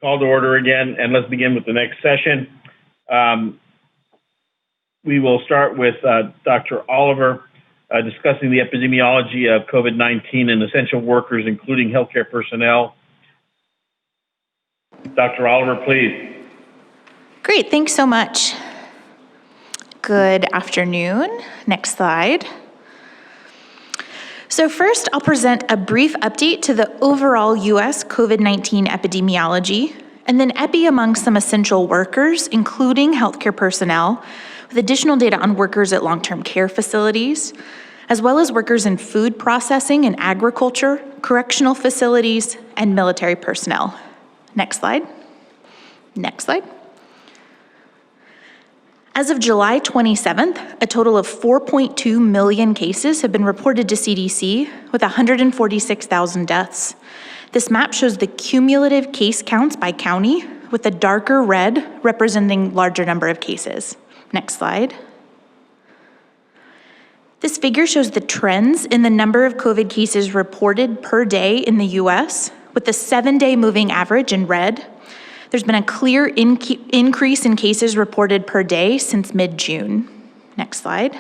Call to order again, and let's begin with the next session. We will start with Dr. Oliver discussing the epidemiology of COVID-19 and essential workers, including healthcare personnel. Dr. Oliver, please. Great, thanks so much. Good afternoon. Next slide. So first, I'll present a brief update to the overall U.S. COVID-19 epidemiology, and then epi among some essential workers, including healthcare personnel, with additional data on workers at long-term care facilities, as well as workers in food processing and agriculture, correctional facilities, and military personnel. Next slide. Next slide. As of July 27th, a total of 4.2 million cases have been reported to CDC, with 146,000 deaths. This map shows the cumulative case counts by county, with the darker red representing larger number of cases. Next slide. This figure shows the trends in the number of COVID cases reported per day in the US, with the 7-day moving average in red. There's been a clear increase in cases reported per day since mid-June. Next slide.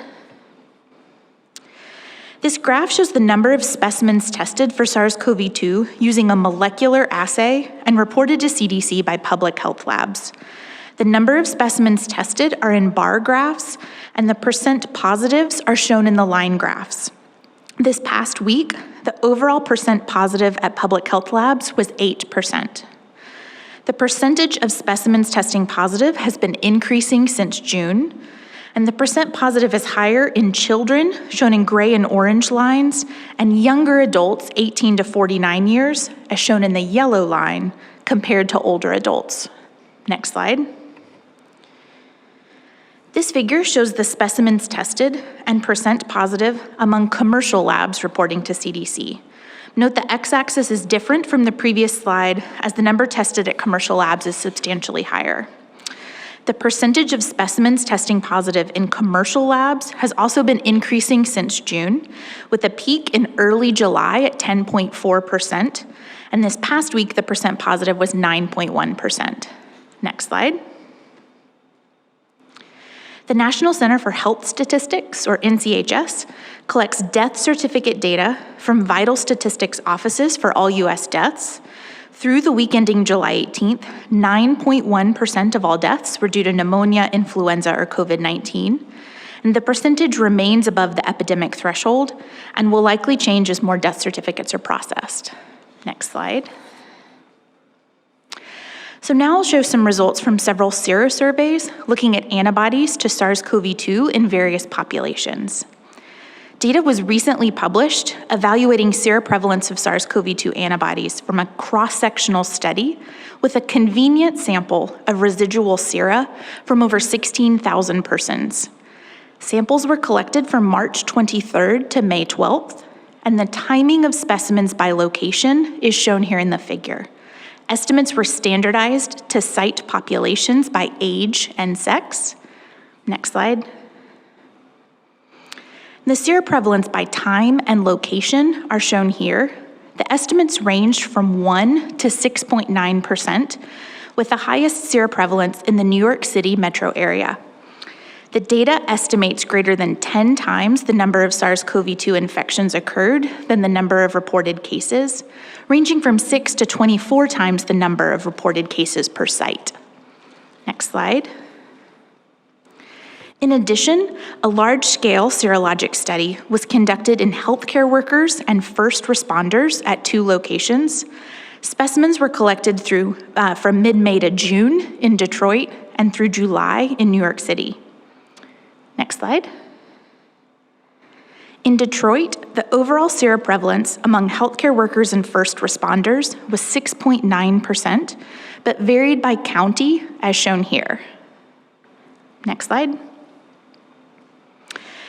This graph shows the number of specimens tested for SARS-CoV-2 using a molecular assay and reported to CDC by public health labs. The number of specimens tested are in bar graphs, and the percent positives are shown in the line graphs. This past week, the overall percent positive at public health labs was 8%. The percentage of specimens testing positive has been increasing since June, and the percent positive is higher in children, shown in gray and orange lines, and younger adults 18 to 49 years, as shown in the yellow line, compared to older adults. Next slide. This figure shows the specimens tested and percent positive among commercial labs reporting to CDC. Note the x-axis is different from the previous slide, as the number tested at commercial labs is substantially higher. The percentage of specimens testing positive in commercial labs has also been increasing since June, with a peak in early July at 10.4%, and this past week the percent positive was 9.1%. Next slide. The National Center for Health Statistics, or NCHS, collects death certificate data from vital statistics offices for all US deaths. Through the week ending July 18th, 9.1% of all deaths were due to pneumonia, influenza, or COVID-19. And the percentage remains above the epidemic threshold and will likely change as more death certificates are processed. Next slide. So now I'll show some results from several serosurveys looking at antibodies to SARS-CoV-2 in various populations. Data was recently published evaluating seroprevalence of SARS-CoV-2 antibodies from a cross-sectional study with a convenient sample of residual sera from over 16,000 persons. Samples were collected from March 23rd to May 12th, and the timing of specimens by location is shown here in the figure. Estimates were standardized to cite populations by age and sex. Next slide. The seroprevalence by time and location are shown here. The estimates ranged from 1 to 6.9%, with the highest seroprevalence in the New York City metro area. The data estimates greater than 10 times the number of SARS-CoV-2 infections occurred than the number of reported cases, ranging from 6 to 24 times the number of reported cases per site. Next slide. In addition, a large-scale serologic study was conducted in healthcare workers and first responders at 2 locations. Specimens were collected from mid-May to June in Detroit and through July in New York City. Next slide. In Detroit, the overall seroprevalence among healthcare workers and first responders was 6.9%, but varied by county, as shown here. Next slide.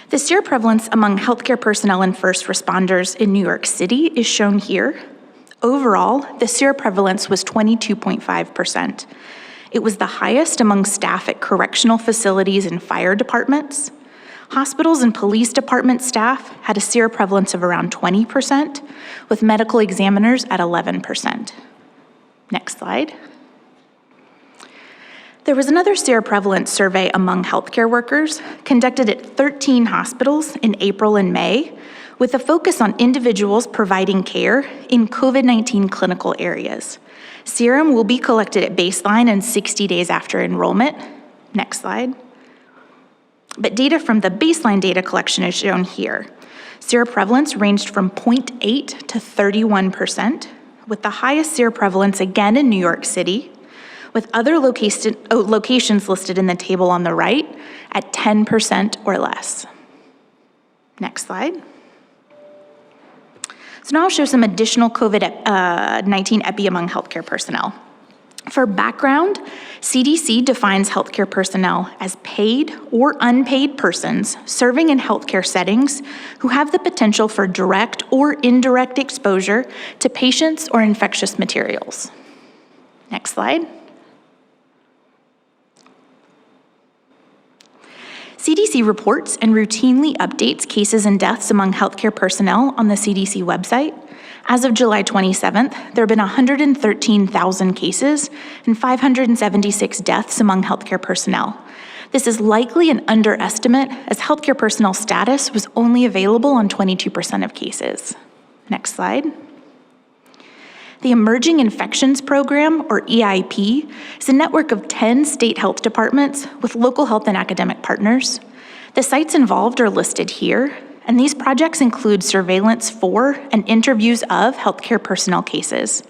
The seroprevalence among healthcare personnel and first responders in New York City is shown here. Overall, the seroprevalence was 22.5%. It was the highest among staff at correctional facilities and fire departments. Hospitals and police department staff had a seroprevalence of around 20%, with medical examiners at 11%. Next slide. There was another seroprevalence survey among healthcare workers conducted at 13 hospitals in April and May, with a focus on individuals providing care in COVID-19 clinical areas. Serum will be collected at baseline and 60 days after enrollment. Next slide. But data from the baseline data collection is shown here. Seroprevalence ranged from 0.8 to 31%, with the highest seroprevalence again in New York City, with other locations listed in the table on the right at 10% or less. Next slide. So now I'll show some additional COVID-19 epi among healthcare personnel. For background, CDC defines healthcare personnel as paid or unpaid persons serving in healthcare settings who have the potential for direct or indirect exposure to patients or infectious materials. Next slide. CDC reports and routinely updates cases and deaths among healthcare personnel on the CDC website. As of July 27th, there have been 113,000 cases and 576 deaths among healthcare personnel. This is likely an underestimate, as healthcare personnel status was only available on 22% of cases. Next slide. The Emerging Infections Program, or EIP, is a network of 10 state health departments with local health and academic partners. The sites involved are listed here, and these projects include surveillance for and interviews of healthcare personnel cases.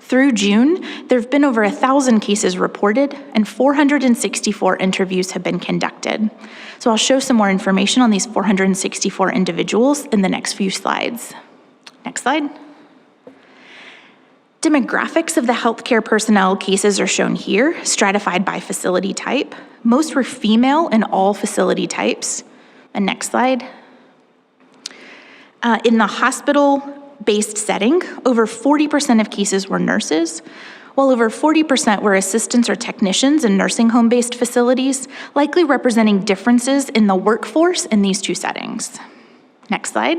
Through June, there have been over 1,000 cases reported and 464 interviews have been conducted. So I'll show some more information on these 464 individuals in the next few slides. Next slide. Demographics of the healthcare personnel cases are shown here, stratified by facility type. Most were female in all facility types. And next slide. In the hospital-based setting, over 40% of cases were nurses, while over 40% were assistants or technicians in nursing home-based facilities, likely representing differences in the workforce in these two settings. Next slide.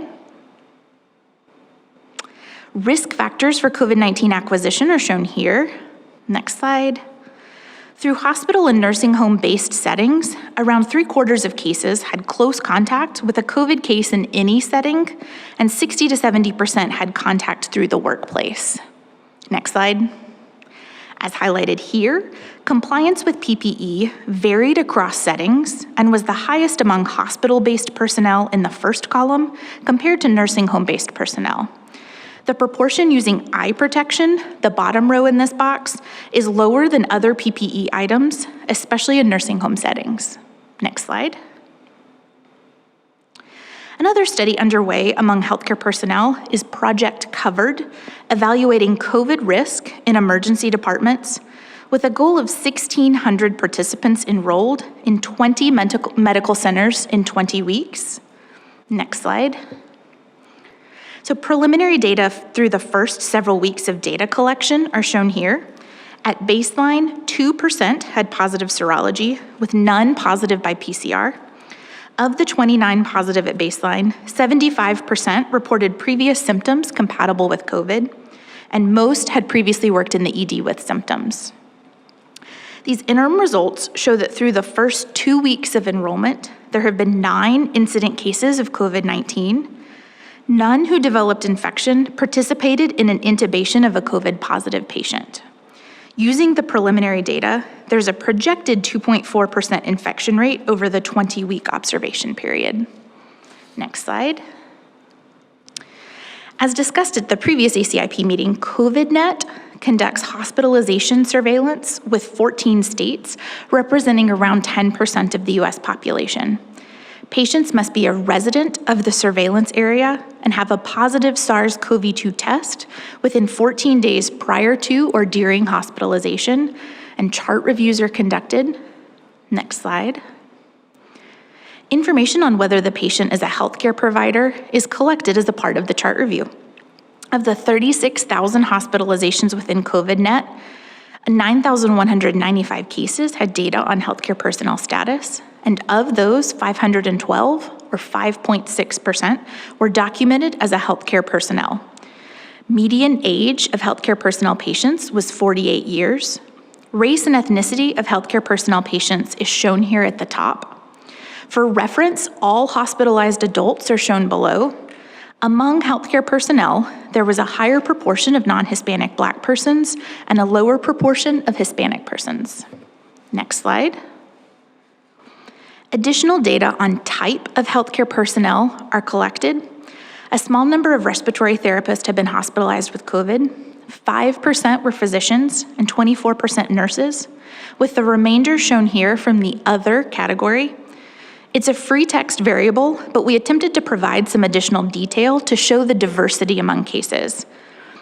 Risk factors for COVID-19 acquisition are shown here. Next slide. Through hospital and nursing home-based settings, around 3/4 of cases had close contact with a COVID case in any setting, and 60 to 70% had contact through the workplace. Next slide. As highlighted here, compliance with PPE varied across settings and was the highest among hospital-based personnel in the first column compared to nursing home-based personnel. The proportion using eye protection, the bottom row in this box, is lower than other PPE items, especially in nursing home settings. Next slide. Another study underway among healthcare personnel is Project Covered, evaluating COVID risk in emergency departments, with a goal of 1,600 participants enrolled in 20 medical centers in 20 weeks. Next slide. So preliminary data through the first several weeks of data collection are shown here. At baseline, 2% had positive serology, with none positive by PCR. Of the 29 positive at baseline, 75% reported previous symptoms compatible with COVID, and most had previously worked in the ED with symptoms. These interim results show that through the first 2 weeks of enrollment, there have been 9 incident cases of COVID-19. None who developed infection participated in an intubation of a COVID-positive patient. Using the preliminary data, there's a projected 2.4% infection rate over the 20-week observation period. Next slide. As discussed at the previous ACIP meeting, COVIDNet conducts hospitalization surveillance with 14 states, representing around 10% of the US population. Patients must be a resident of the surveillance area and have a positive SARS-CoV-2 test within 14 days prior to or during hospitalization, and chart reviews are conducted. Next slide. Information on whether the patient is a healthcare provider is collected as a part of the chart review. Of the 36,000 hospitalizations within COVIDNet, 9,195 cases had data on healthcare personnel status, and of those, 512, or 5.6%, were documented as a healthcare personnel. Median age of healthcare personnel patients was 48 years. Race and ethnicity of healthcare personnel patients is shown here at the top. For reference, all hospitalized adults are shown below. Among healthcare personnel, there was a higher proportion of non-Hispanic Black persons and a lower proportion of Hispanic persons. Next slide. Additional data on type of healthcare personnel are collected. A small number of respiratory therapists have been hospitalized with COVID. 5% were physicians and 24% nurses, with the remainder shown here from the other category. It's a free text variable, but we attempted to provide some additional detail to show the diversity among cases.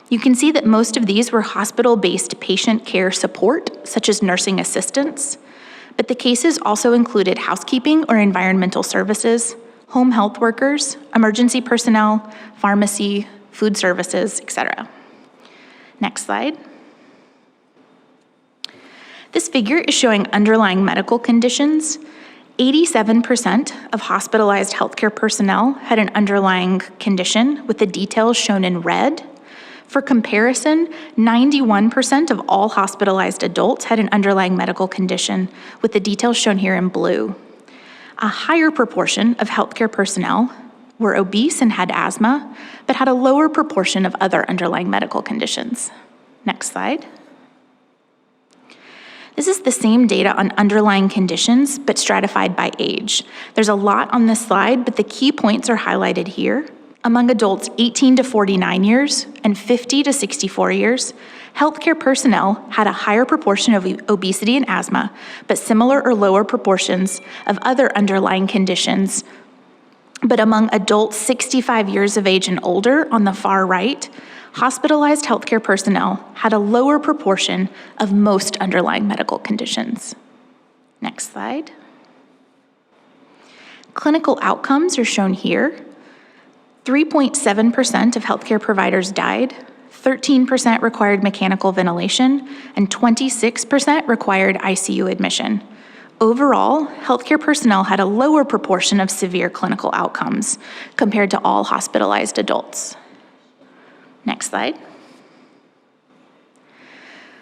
You can see that most of these were hospital-based patient care support, such as nursing assistants, but the cases also included housekeeping or environmental services, home health workers, emergency personnel, pharmacy, food services, etc. Next slide. This figure is showing underlying medical conditions. 87% of hospitalized healthcare personnel had an underlying condition, with the details shown in red. For comparison, 91% of all hospitalized adults had an underlying medical condition, with the details shown here in blue. A higher proportion of healthcare personnel were obese and had asthma, but had a lower proportion of other underlying medical conditions. Next slide. This is the same data on underlying conditions, but stratified by age. There's a lot on this slide, but the key points are highlighted here. Among adults 18 to 49 years and 50 to 64 years, healthcare personnel had a higher proportion of obesity and asthma, but similar or lower proportions of other underlying conditions. But among adults 65 years of age and older, on the far right, hospitalized healthcare personnel had a lower proportion of most underlying medical conditions. Next slide. Clinical outcomes are shown here. 3.7% of healthcare providers died, 13% required mechanical ventilation, and 26% required ICU admission. Overall, healthcare personnel had a lower proportion of severe clinical outcomes compared to all hospitalized adults. Next slide.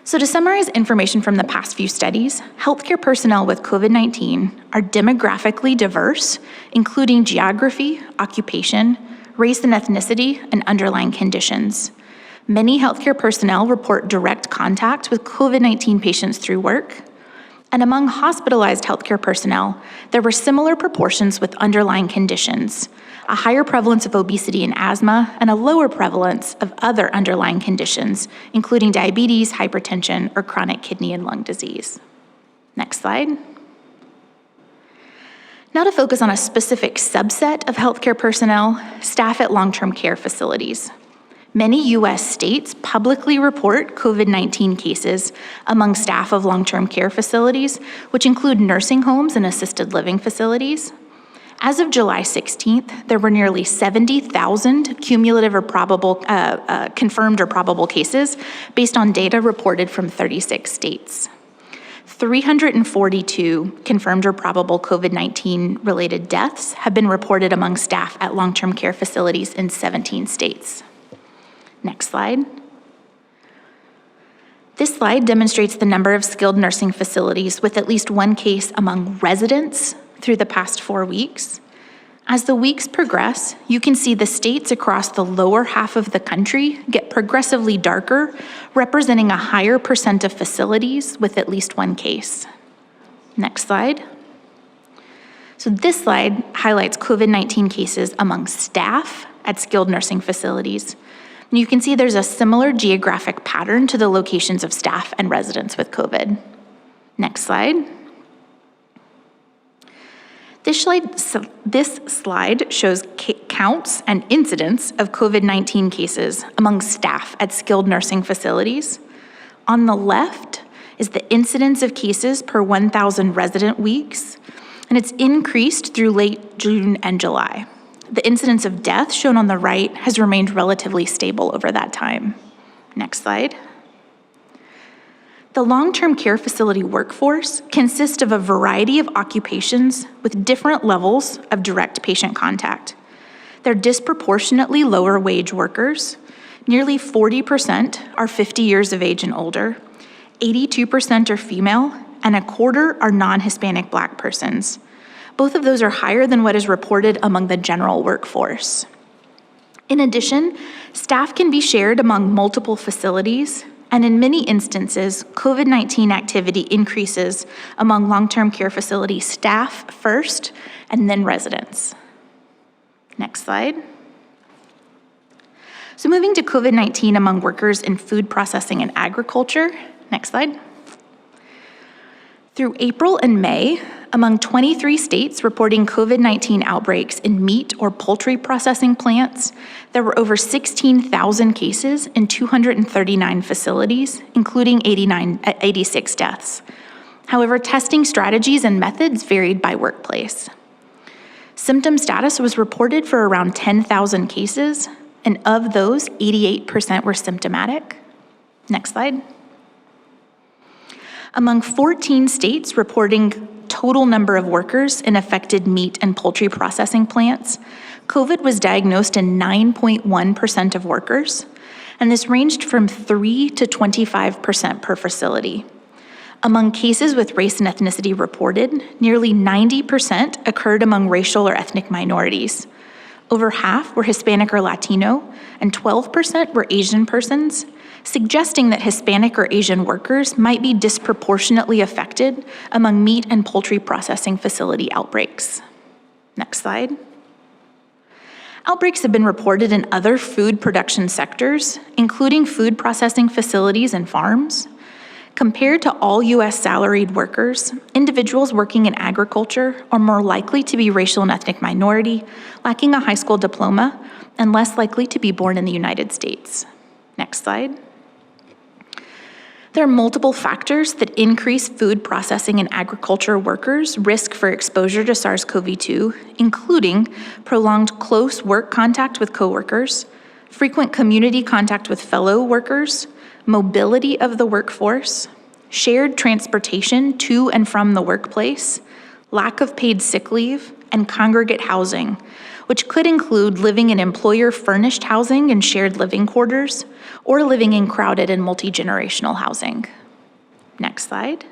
So to summarize information from the past few studies, healthcare personnel with COVID-19 are demographically diverse, including geography, occupation, race and ethnicity, and underlying conditions. Many healthcare personnel report direct contact with COVID-19 patients through work. And among hospitalized healthcare personnel, there were similar proportions with underlying conditions, a higher prevalence of obesity and asthma, and a lower prevalence of other underlying conditions, including diabetes, hypertension, or chronic kidney and lung disease. Next slide. Now to focus on a specific subset of healthcare personnel, staff at long-term care facilities. Many U.S. states publicly report COVID-19 cases among staff of long-term care facilities, which include nursing homes and assisted living facilities. As of July 16th, there were nearly 70,000 cumulative or confirmed or probable cases based on data reported from 36 states. 342 confirmed or probable COVID-19 related deaths have been reported among staff at long-term care facilities in 17 states. Next slide. This slide demonstrates the number of skilled nursing facilities with at least one case among residents through the past 4 weeks. As the weeks progress, you can see the states across the lower half of the country get progressively darker, representing a higher percent of facilities with at least one case. Next slide. So this slide highlights COVID-19 cases among staff at skilled nursing facilities. And you can see there's a similar geographic pattern to the locations of staff and residents with COVID. Next slide. This slide shows counts and incidents of COVID-19 cases among staff at skilled nursing facilities. On the left is the incidence of cases per 1,000 resident weeks, and it's increased through late June and July. The incidence of death shown on the right has remained relatively stable over that time. Next slide. The long-term care facility workforce consists of a variety of occupations with different levels of direct patient contact. They're disproportionately lower wage workers. Nearly 40% are 50 years of age and older. 82% are female, and a quarter are non-Hispanic Black persons. Both of those are higher than what is reported among the general workforce. In addition, staff can be shared among multiple facilities, and in many instances, COVID-19 activity increases among long-term care facility staff first, and then residents. Next slide. So moving to COVID-19 among workers in food processing and agriculture. Next slide. Through April and May, among 23 states reporting COVID-19 outbreaks in meat or poultry processing plants, there were over 16,000 cases in 239 facilities, including 86 deaths. However, testing strategies and methods varied by workplace. Symptom status was reported for around 10,000 cases, and of those, 88% were symptomatic. Next slide. Among 14 states reporting total number of workers in affected meat and poultry processing plants, COVID was diagnosed in 9.1% of workers, and this ranged from 3 to 25% per facility. Among cases with race and ethnicity reported, nearly 90% occurred among racial or ethnic minorities. Over half were Hispanic or Latino, and 12% were Asian persons, suggesting that Hispanic or Asian workers might be disproportionately affected among meat and poultry processing facility outbreaks. Next slide. Outbreaks have been reported in other food production sectors, including food processing facilities and farms. Compared to all U.S. salaried workers, individuals working in agriculture are more likely to be racial and ethnic minority, lacking a high school diploma, and less likely to be born in the United States. Next slide. There are multiple factors that increase food processing and agriculture workers' risk for exposure to SARS-CoV-2, including prolonged close work contact with coworkers, frequent community contact with fellow workers, mobility of the workforce, shared transportation to and from the workplace, lack of paid sick leave, and congregate housing, which could include living in employer-furnished housing and shared living quarters, or living in crowded and multi-generational housing. Next slide.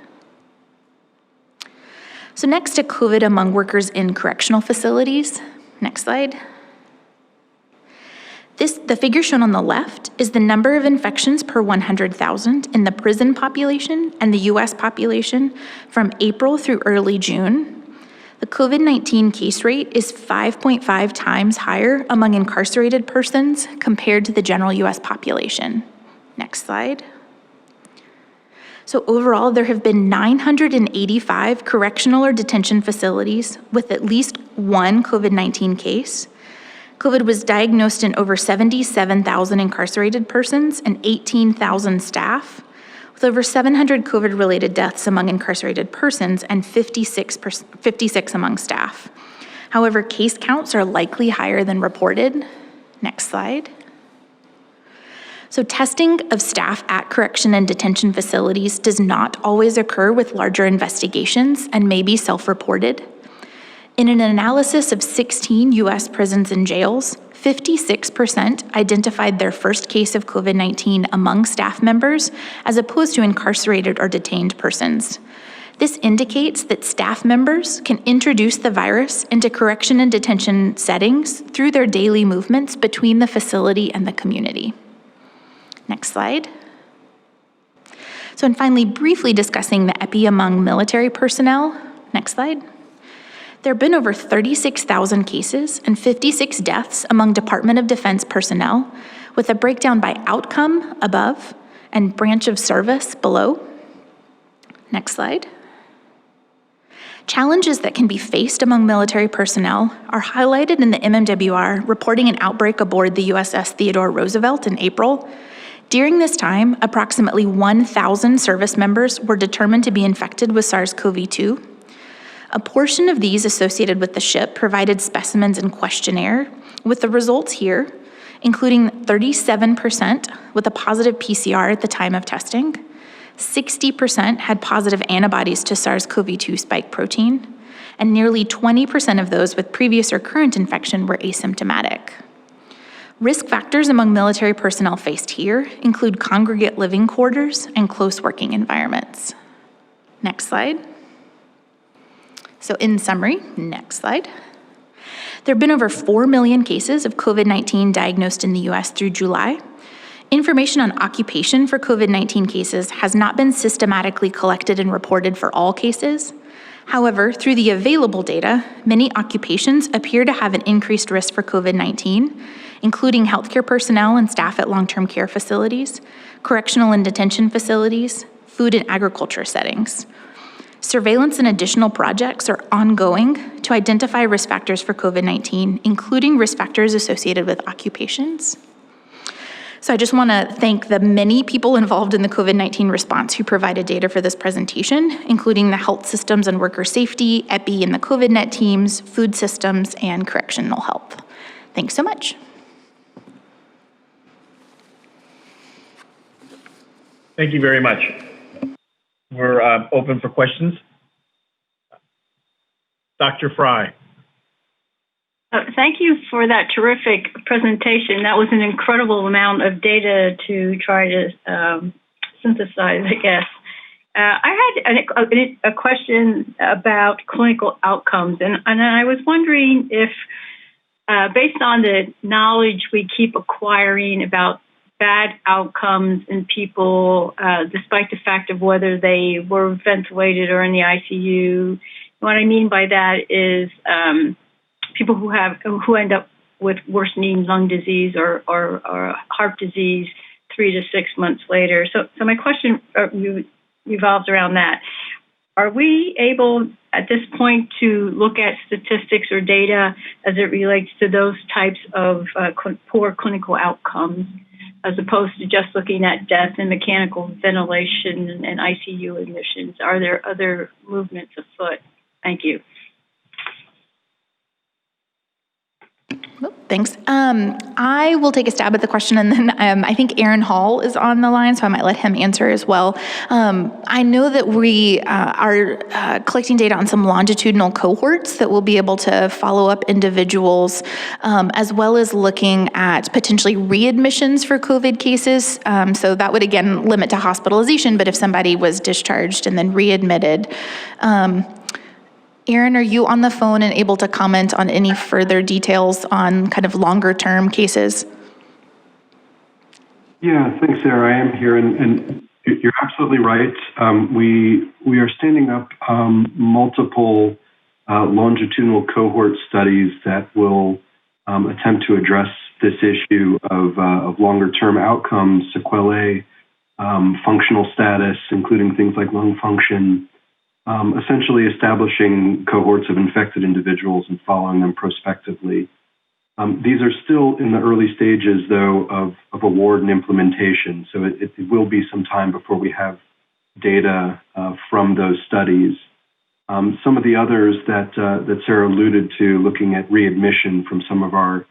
So next to COVID among workers in correctional facilities. Next slide. The figure shown on the left is the number of infections per 100,000 in the prison population and the US population from April through early June. The COVID-19 case rate is 5.5 times higher among incarcerated persons compared to the general US population. Next slide. So overall, there have been 985 correctional or detention facilities with at least one COVID-19 case. COVID was diagnosed in over 77,000 incarcerated persons and 18,000 staff, with over 700 COVID-related deaths among incarcerated persons and 56 among staff. However, case counts are likely higher than reported. Next slide. So testing of staff at correction and detention facilities does not always occur with larger investigations and may be self-reported. In an analysis of 16 US prisons and jails, 56% identified their first case of COVID-19 among staff members as opposed to incarcerated or detained persons. This indicates that staff members can introduce the virus into correction and detention settings through their daily movements between the facility and the community. Next slide. So, and finally, briefly discussing the epi among military personnel. Next slide. There have been over 36,000 cases and 56 deaths among Department of Defense personnel, with a breakdown by outcome above and branch of service below. Next slide. Challenges that can be faced among military personnel are highlighted in the MMWR reporting an outbreak aboard the USS Theodore Roosevelt in April. During this time, approximately 1,000 service members were determined to be infected with SARS-CoV-2. A portion of these associated with the ship provided specimens and questionnaire, with the results here, including 37% with a positive PCR at the time of testing, 60% had positive antibodies to SARS-CoV-2 spike protein, and nearly 20% of those with previous or current infection were asymptomatic. Risk factors among military personnel faced here include congregate living quarters and close working environments. Next slide. So in summary, next slide. There have been over 4 million cases of COVID-19 diagnosed in the US through July. Information on occupation for COVID-19 cases has not been systematically collected and reported for all cases. However, through the available data, many occupations appear to have an increased risk for COVID-19, including healthcare personnel and staff at long-term care facilities, correctional and detention facilities, food and agriculture settings. Surveillance and additional projects are ongoing to identify risk factors for COVID-19, including risk factors associated with occupations. So I just want to thank the many people involved in the COVID-19 response who provided data for this presentation, including the health systems and worker safety, EPI and the COVIDNet teams, food systems, and correctional health. Thanks so much. Thank you very much. We're open for questions. Dr. Fry. Thank you for that terrific presentation. That was an incredible amount of data to try to synthesize, I guess. I had a question about clinical outcomes, and I was wondering if, based on the knowledge we keep acquiring about bad outcomes in people, despite the fact of whether they were ventilated or in the ICU. What I mean by that is people who end up with worsening lung disease or heart disease 3 to 6 months later. So my question revolves around that. Are we able at this point to look at statistics or data as it relates to those types of poor clinical outcomes, as opposed to just looking at death and mechanical ventilation and ICU admissions? Are there other movements afoot? Thank you. Well, thanks. I will take a stab at the question, and then I think Aaron Hall is on the line, so I might let him answer as well. I know that we are collecting data on some longitudinal cohorts that will be able to follow up individuals, as well as looking at potentially readmissions for COVID cases. So that would, again, limit to hospitalization, but if somebody was discharged and then readmitted. Aaron, are you on the phone and able to comment on any further details on kind of longer term cases? Yeah, thanks, Sarah. I am here, and you're absolutely right. We are standing up multiple longitudinal cohort studies that will attempt to address this issue of longer term outcomes, sequelae, functional status, including things like lung function. Essentially establishing cohorts of infected individuals and following them prospectively. These are still in the early stages, though, of award and implementation, so it will be some time before we have data from those studies. Some of the others that Sarah alluded to, looking at readmission from some of our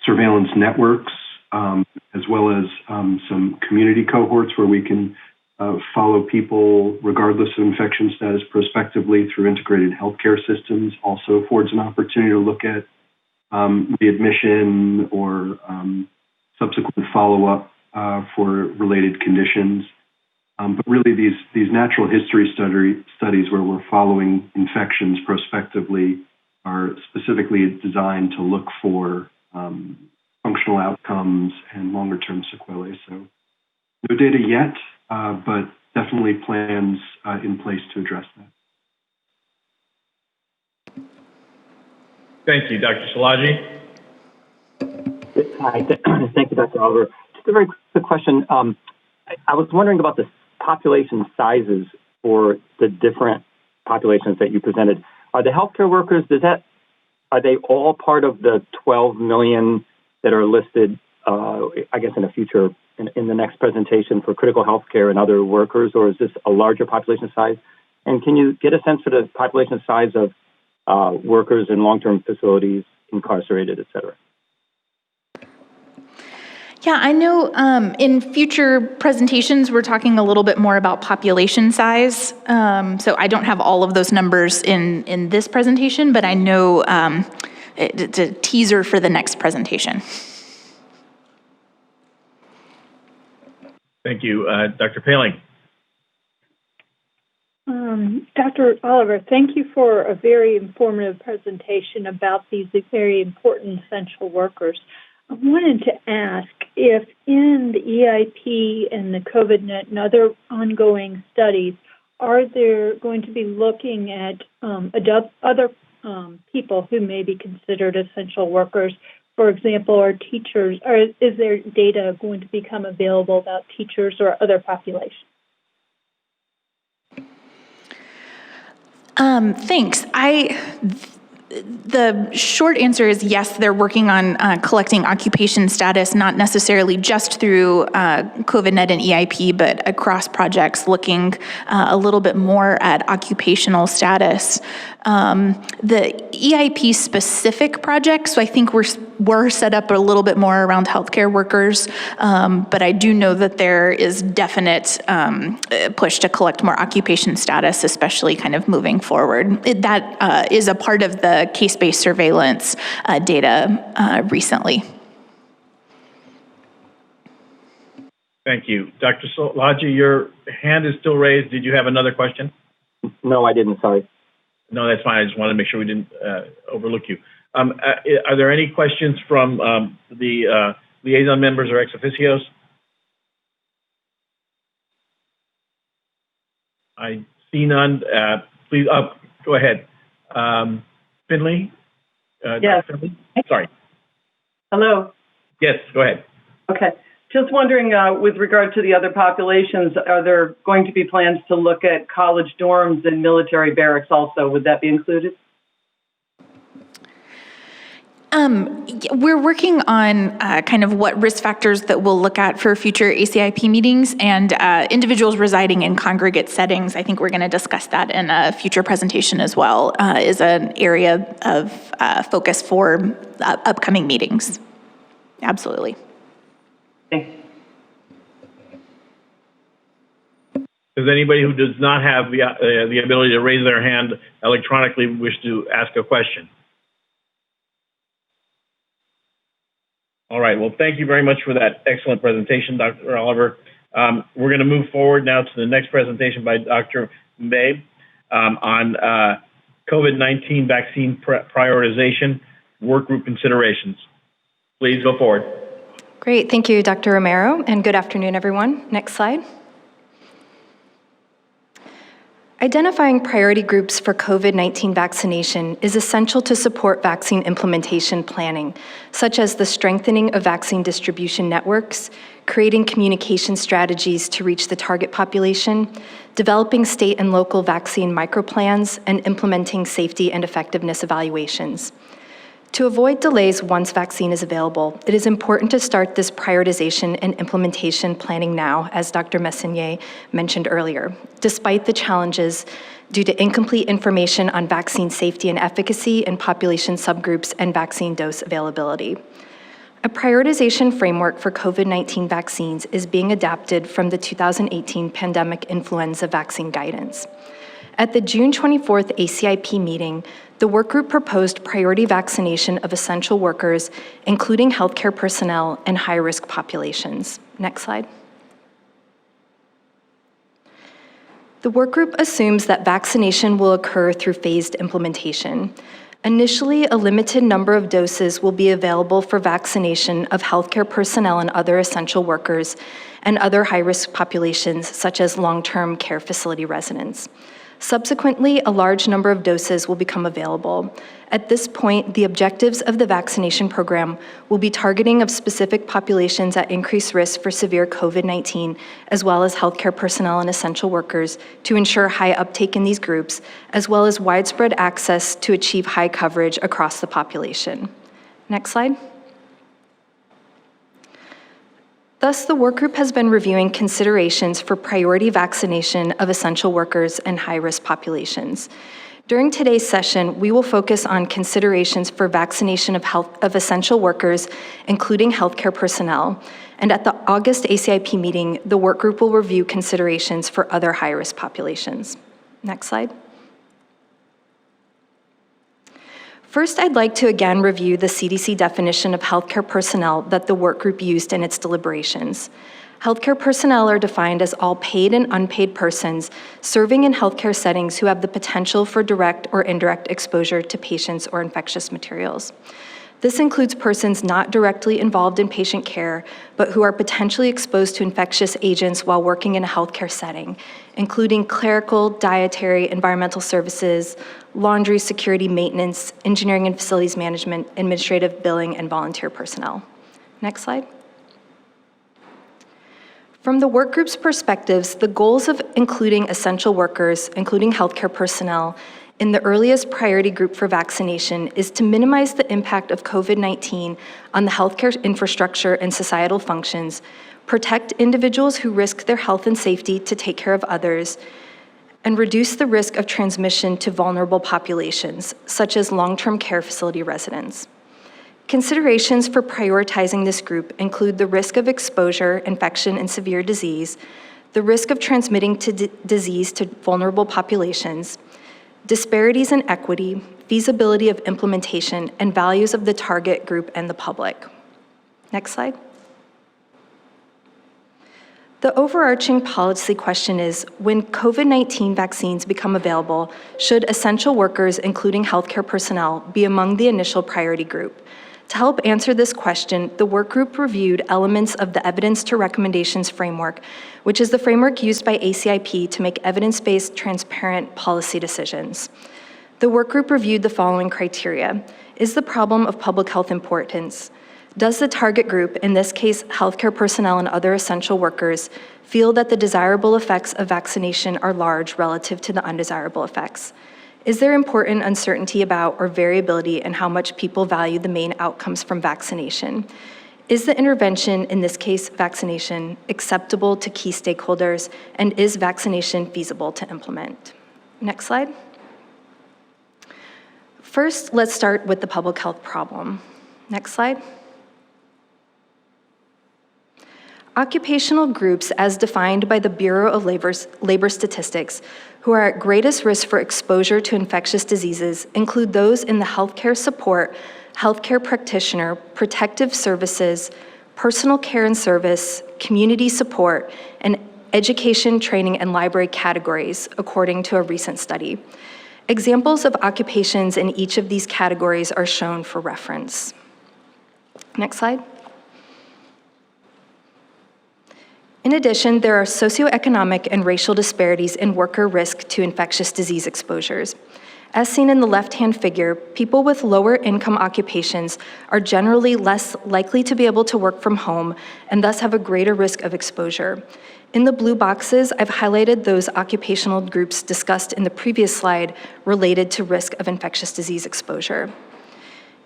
surveillance networks, as well as some community cohorts where we can follow people regardless of infection status prospectively through integrated healthcare systems, also affords an opportunity to look at readmission or subsequent follow-up for related conditions. But really these natural history studies where we're following infections prospectively are specifically designed to look for functional outcomes and longer-term sequelae. So no data yet, but definitely plans in place to address that. Thank you. Dr. Szilagyi? Hi, thank you, Dr. Oliver. Just a very quick question. I was wondering about the population sizes for the different populations that you presented. Are the healthcare workers, are they all part of the 12 million that are listed, I guess, in the future, in the next presentation for critical healthcare and other workers, or is this a larger population size? And can you get a sense for the population size of workers in long-term facilities, incarcerated, et cetera? Yeah, I know in future presentations, we're talking a little bit more about population size. So I don't have all of those numbers in this presentation, but I know it's a teaser for the next presentation. Thank you. Dr. Paling. Dr. Oliver, thank you for a very informative presentation about these very important essential workers. I wanted to ask if in the EIP and the COVID-19 and other ongoing studies, are there going to be looking at other people who may be considered essential workers? For example, are teachers, or is there data going to become available about teachers or other populations? Thanks. The short answer is yes, they're working on collecting occupation status, not necessarily just through COVID-19 and EIP, but across projects looking a little bit more at occupational status. The EIP specific projects, so I think we're set up a little bit more around healthcare workers, but I do know that there is definite push to collect more occupation status, especially kind of moving forward. That is a part of the case-based surveillance data recently. Thank you. Dr. Szilagyi, your hand is still raised. Did you have another question? No, I didn't, sorry. No, that's fine. I just wanted to make sure we didn't overlook you. Are there any questions from the liaison members or ex officios? I see none. Please, go ahead. Finley? Yes. Finley? Sorry. Hello. Yes, go ahead. Okay. Just wondering, with regard to the other populations, are there going to be plans to look at college dorms and military barracks also? Would that be included? We're working on kind of what risk factors that we'll look at for future ACIP meetings, and individuals residing in congregate settings. I think we're going to discuss that in a future presentation as well, is an area of focus for upcoming meetings. Absolutely. Thanks. Does anybody who does not have the ability to raise their hand electronically wish to ask a question? All right. Well, thank you very much for that excellent presentation, Dr. Oliver. We're going to move forward now to the next presentation by Dr. Mbabe on COVID-19 vaccine prioritization workgroup considerations. Please go forward. Great. Thank you, Dr. Romero, and good afternoon, everyone. Next slide. Identifying priority groups for COVID-19 vaccination is essential to support vaccine implementation planning, such as the strengthening of vaccine distribution networks, creating communication strategies to reach the target population, developing state and local vaccine microplans, and implementing safety and effectiveness evaluations. To avoid delays once vaccine is available, it is important to start this prioritization and implementation planning now, as Dr. Messonnier mentioned earlier, despite the challenges due to incomplete information on vaccine safety and efficacy in population subgroups and vaccine dose availability. A prioritization framework for COVID-19 vaccines is being adapted from the 2018 pandemic influenza vaccine guidance. At the June 24th ACIP meeting, the workgroup proposed priority vaccination of essential workers, including healthcare personnel and high-risk populations. Next slide. The workgroup assumes that vaccination will occur through phased implementation. Initially, a limited number of doses will be available for vaccination of healthcare personnel and other essential workers and other high-risk populations, such as long-term care facility residents. Subsequently, a large number of doses will become available. At this point, the objectives of the vaccination program will be targeting of specific populations at increased risk for severe COVID-19, as well as healthcare personnel and essential workers to ensure high uptake in these groups, as well as widespread access to achieve high coverage across the population. Next slide. Thus, the workgroup has been reviewing considerations for priority vaccination of essential workers and high-risk populations. During today's session, we will focus on considerations for vaccination of essential workers, including healthcare personnel. And at the August ACIP meeting, the workgroup will review considerations for other high-risk populations. Next slide. First, I'd like to again review the CDC definition of healthcare personnel that the work group used in its deliberations. Healthcare personnel are defined as all paid and unpaid persons serving in healthcare settings who have the potential for direct or indirect exposure to patients or infectious materials. This includes persons not directly involved in patient care, but who are potentially exposed to infectious agents while working in a healthcare setting, including clerical, dietary, environmental services, laundry, security, maintenance, engineering and facilities management, administrative, billing, and volunteer personnel. Next slide. From the work group's perspectives, the goals of including essential workers, including healthcare personnel, in the earliest priority group for vaccination is to minimize the impact of COVID-19 on the healthcare infrastructure and societal functions, protect individuals who risk their health and safety to take care of others, and reduce the risk of transmission to vulnerable populations, such as long-term care facility residents. Considerations for prioritizing this group include the risk of exposure, infection, and severe disease, the risk of transmitting disease to vulnerable populations, disparities in equity, feasibility of implementation, and values of the target group and the public. Next slide. The overarching policy question is, when COVID-19 vaccines become available, should essential workers, including healthcare personnel, be among the initial priority group? To help answer this question, the work group reviewed elements of the Evidence to Recommendations framework, which is the framework used by ACIP to make evidence-based, transparent policy decisions. The work group reviewed the following criteria. Is the problem of public health importance? Does the target group, in this case healthcare personnel and other essential workers, feel that the desirable effects of vaccination are large relative to the undesirable effects? Is there important uncertainty about or variability in how much people value the main outcomes from vaccination? Is the intervention, in this case vaccination, acceptable to key stakeholders, and is vaccination feasible to implement? Next slide. First, let's start with the public health problem. Next slide. Occupational groups, as defined by the Bureau of Labor Statistics, who are at greatest risk for exposure to infectious diseases, include those in the healthcare support, healthcare practitioner, protective services, personal care and service, community support, and education, training, and library categories, according to a recent study. Examples of occupations in each of these categories are shown for reference. Next slide. In addition, there are socioeconomic and racial disparities in worker risk to infectious disease exposures. As seen in the left-hand figure, people with lower income occupations are generally less likely to be able to work from home and thus have a greater risk of exposure. In the blue boxes, I've highlighted those occupational groups discussed in the previous slide related to risk of infectious disease exposure.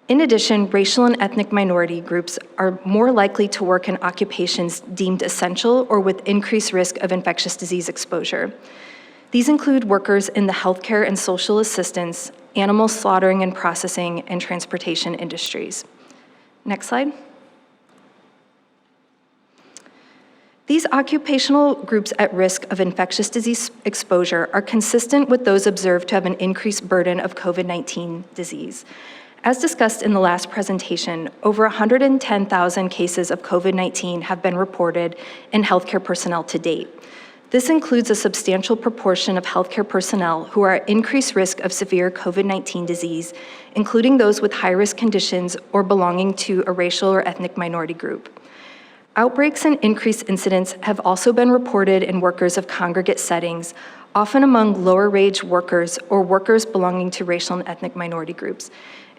In addition, racial and ethnic minority groups are more likely to work in occupations deemed essential or with increased risk of infectious disease exposure. These include workers in the healthcare and social assistance, animal slaughtering and processing, and transportation industries. Next slide. These occupational groups at risk of infectious disease exposure are consistent with those observed to have an increased burden of COVID-19 disease. As discussed in the last presentation, over 110,000 cases of COVID-19 have been reported in healthcare personnel to date. This includes a substantial proportion of healthcare personnel who are at increased risk of severe COVID-19 disease, including those with high-risk conditions or belonging to a racial or ethnic minority group. Outbreaks and increased incidents have also been reported in workers of congregate settings, often among lower-wage workers or workers belonging to racial and ethnic minority groups,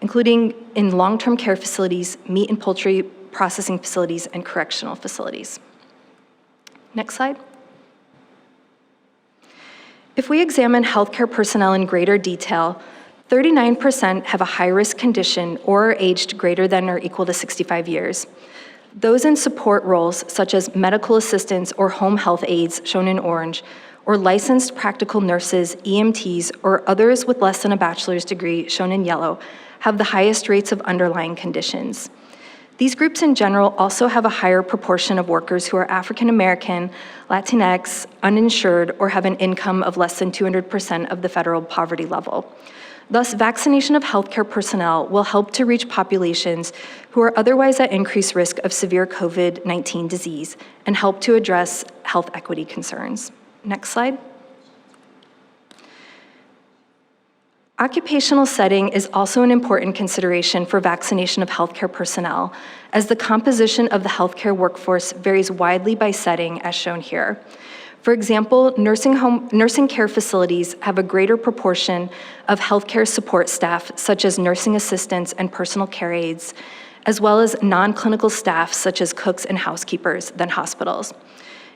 including in long-term care facilities, meat and poultry processing facilities, and correctional facilities. Next slide. If we examine healthcare personnel in greater detail, 39% have a high-risk condition or are aged greater than or equal to 65 years. Those in support roles, such as medical assistants or home health aides, shown in orange, or licensed practical nurses, EMTs, or others with less than a bachelor's degree, shown in yellow, have the highest rates of underlying conditions. These groups in general also have a higher proportion of workers who are African American, Latinx, uninsured, or have an income of less than 200% of the federal poverty level. Thus, vaccination of healthcare personnel will help to reach populations who are otherwise at increased risk of severe COVID-19 disease and help to address health equity concerns. Next slide. Occupational setting is also an important consideration for vaccination of healthcare personnel, as the composition of the healthcare workforce varies widely by setting, as shown here. For example, nursing care facilities have a greater proportion of healthcare support staff, such as nursing assistants and personal care aides, as well as non-clinical staff, such as cooks and housekeepers, than hospitals.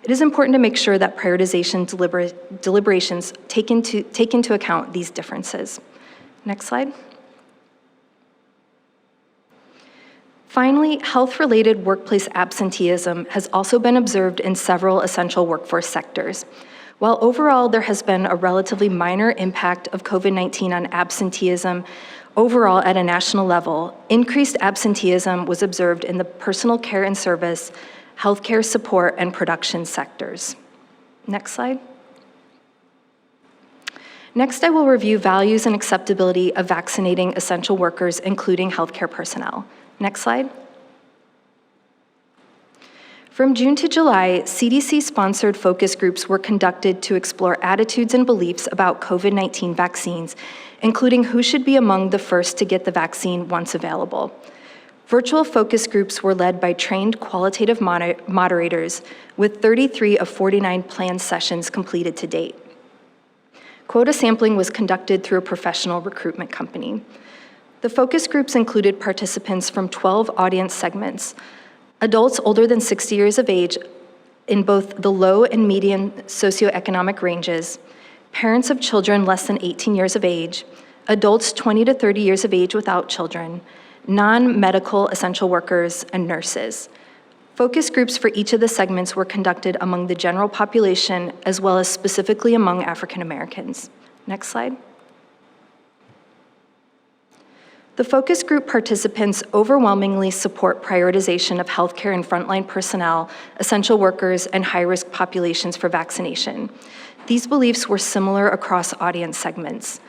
It is important to make sure that prioritization deliberations take into account these differences. Next slide. Finally, health-related workplace absenteeism has also been observed in several essential workforce sectors. While overall there has been a relatively minor impact of COVID-19 on absenteeism overall at a national level, increased absenteeism was observed in the personal care and service, healthcare support, and production sectors. Next slide. Next, I will review values and acceptability of vaccinating essential workers, including healthcare personnel. Next slide. From June to July, CDC-sponsored focus groups were conducted to explore attitudes and beliefs about COVID-19 vaccines, including who should be among the first to get the vaccine once available. Virtual focus groups were led by trained qualitative moderators, with 33 of 49 planned sessions completed to date. Quota sampling was conducted through a professional recruitment company. The focus groups included participants from 12 audience segments: adults older than 60 years of age in both the low and median socioeconomic ranges, parents of children less than 18 years of age, adults 20 to 30 years of age without children, non-medical essential workers, and nurses. Focus groups for each of the segments were conducted among the general population as well as specifically among African Americans. Next slide. The focus group participants overwhelmingly support prioritization of healthcare and frontline personnel, essential workers, and high-risk populations for vaccination. These beliefs were similar across audience segments.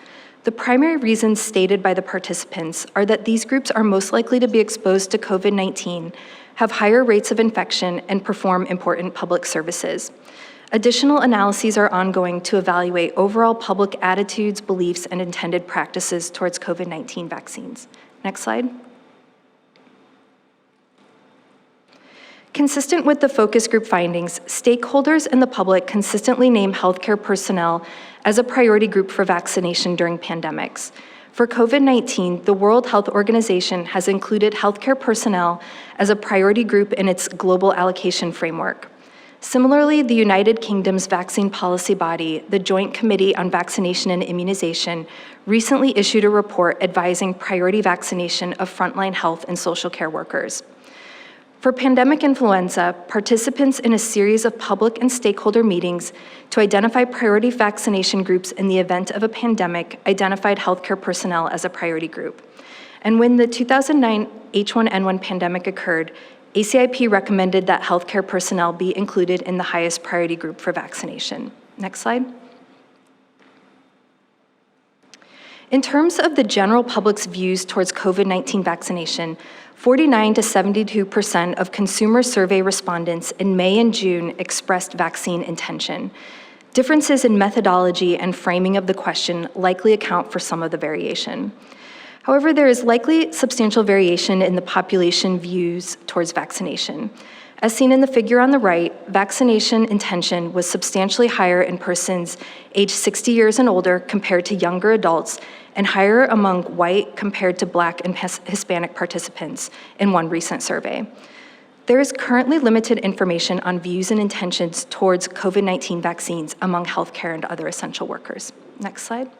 The primary reasons stated by the participants are that these groups are most likely to be exposed to COVID-19, have higher rates of infection, and perform important public services. Additional analyses are ongoing to evaluate overall public attitudes, beliefs, and intended practices towards COVID-19 vaccines. Next slide. Consistent with the focus group findings, stakeholders and the public consistently name healthcare personnel as a priority group for vaccination during pandemics. For COVID-19, the World Health Organization has included healthcare personnel as a priority group in its global allocation framework. Similarly, the United Kingdom's vaccine policy body, the Joint Committee on Vaccination and Immunization, recently issued a report advising priority vaccination of frontline health and social care workers. For pandemic influenza, participants in a series of public and stakeholder meetings to identify priority vaccination groups in the event of a pandemic identified healthcare personnel as a priority group. And when the 2009 H1N1 pandemic occurred, ACIP recommended that healthcare personnel be included in the highest priority group for vaccination. Next slide. In terms of the general public's views towards COVID-19 vaccination, 49 to 72% of consumer survey respondents in May and June expressed vaccine intention. Differences in methodology and framing of the question likely account for some of the variation. However, there is likely substantial variation in the population views towards vaccination. As seen in the figure on the right, vaccination intention was substantially higher in persons aged 60 years and older compared to younger adults, and higher among white compared to Black and Hispanic participants in one recent survey. There is currently limited information on views and intentions towards COVID-19 vaccines among healthcare and other essential workers. Next slide.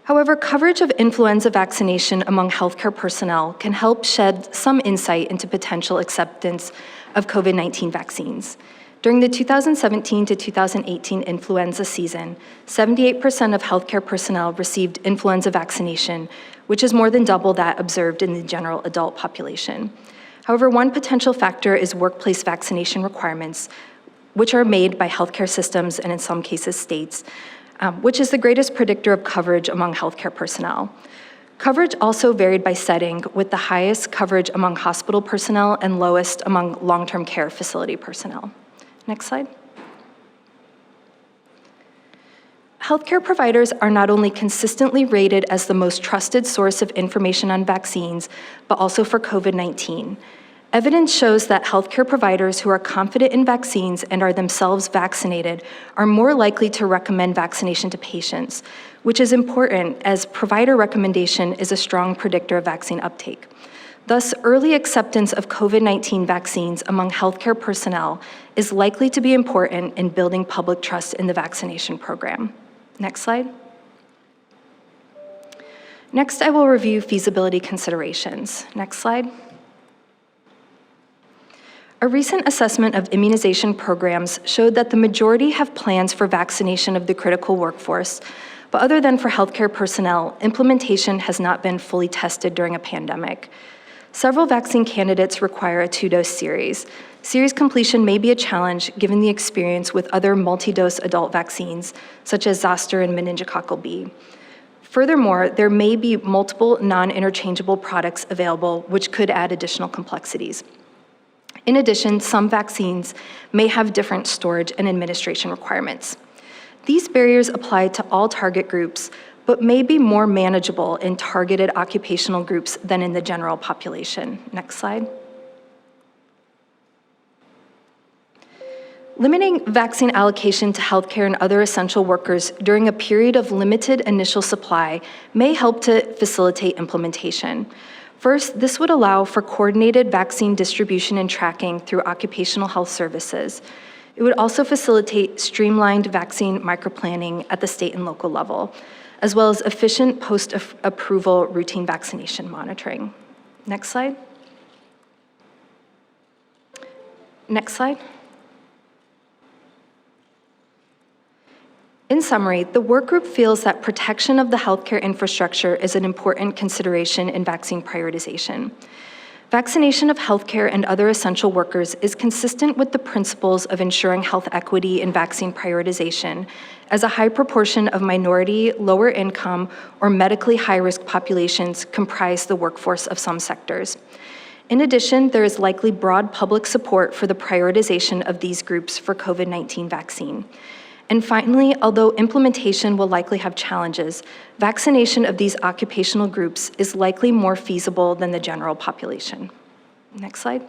However, coverage of influenza vaccination among healthcare personnel can help shed some insight into potential acceptance of COVID-19 vaccines. During the 2017 to 2018 influenza season, 78% of healthcare personnel received influenza vaccination, which is more than double that observed in the general adult population. However, one potential factor is workplace vaccination requirements, which are made by healthcare systems and in some cases states. which is the greatest predictor of coverage among healthcare personnel. Coverage also varied by setting, with the highest coverage among hospital personnel and lowest among long-term care facility personnel. Next slide. Healthcare providers are not only consistently rated as the most trusted source of information on vaccines, but also for COVID-19. Evidence shows that healthcare providers who are confident in vaccines and are themselves vaccinated are more likely to recommend vaccination to patients, which is important as provider recommendation is a strong predictor of vaccine uptake. Thus, early acceptance of COVID-19 vaccines among healthcare personnel is likely to be important in building public trust in the vaccination program. Next slide. Next, I will review feasibility considerations. Next slide. A recent assessment of immunization programs showed that the majority have plans for vaccination of the critical workforce, but other than for healthcare personnel, implementation has not been fully tested during a pandemic. Several vaccine candidates require a 2-dose series. Series completion may be a challenge given the experience with other multi-dose adult vaccines, such as zoster and meningococcal B. Furthermore, there may be multiple non-interchangeable products available, which could add additional complexities. In addition, some vaccines may have different storage and administration requirements. These barriers apply to all target groups, but may be more manageable in targeted occupational groups than in the general population. Next slide. Limiting vaccine allocation to healthcare and other essential workers during a period of limited initial supply may help to facilitate implementation. First, this would allow for coordinated vaccine distribution and tracking through occupational health services. It would also facilitate streamlined vaccine microplanning at the state and local level, as well as efficient post-approval routine vaccination monitoring. Next slide. Next slide. In summary, the work group feels that protection of the healthcare infrastructure is an important consideration in vaccine prioritization. Vaccination of healthcare and other essential workers is consistent with the principles of ensuring health equity in vaccine prioritization, as a high proportion of minority, lower income, or medically high-risk populations comprise the workforce of some sectors. In addition, there is likely broad public support for the prioritization of these groups for COVID-19 vaccine. And finally, although implementation will likely have challenges, vaccination of these occupational groups is likely more feasible than the general population. Next slide.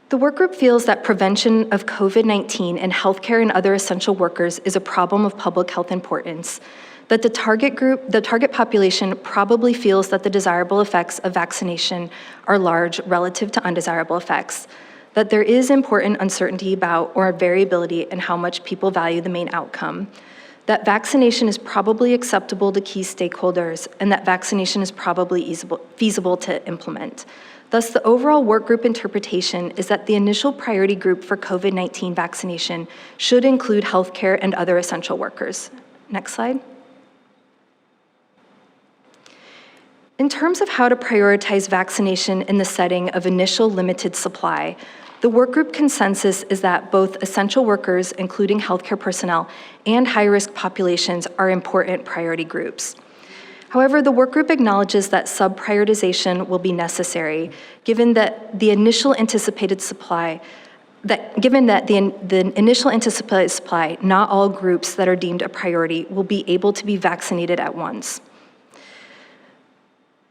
The work group feels that prevention of COVID-19 in healthcare and other essential workers is a problem of public health importance, that the target population probably feels that the desirable effects of vaccination are large relative to undesirable effects, that there is important uncertainty about or variability in how much people value the main outcome, that vaccination is probably acceptable to key stakeholders, and that vaccination is probably feasible to implement. Thus, the overall work group interpretation is that the initial priority group for COVID-19 vaccination should include healthcare and other essential workers. Next slide. In terms of how to prioritize vaccination in the setting of initial limited supply, the work group consensus is that both essential workers, including healthcare personnel, and high-risk populations are important priority groups. However, the work group acknowledges that sub-prioritization will be necessary, given that the initial anticipated supply, not all groups that are deemed a priority will be able to be vaccinated at once.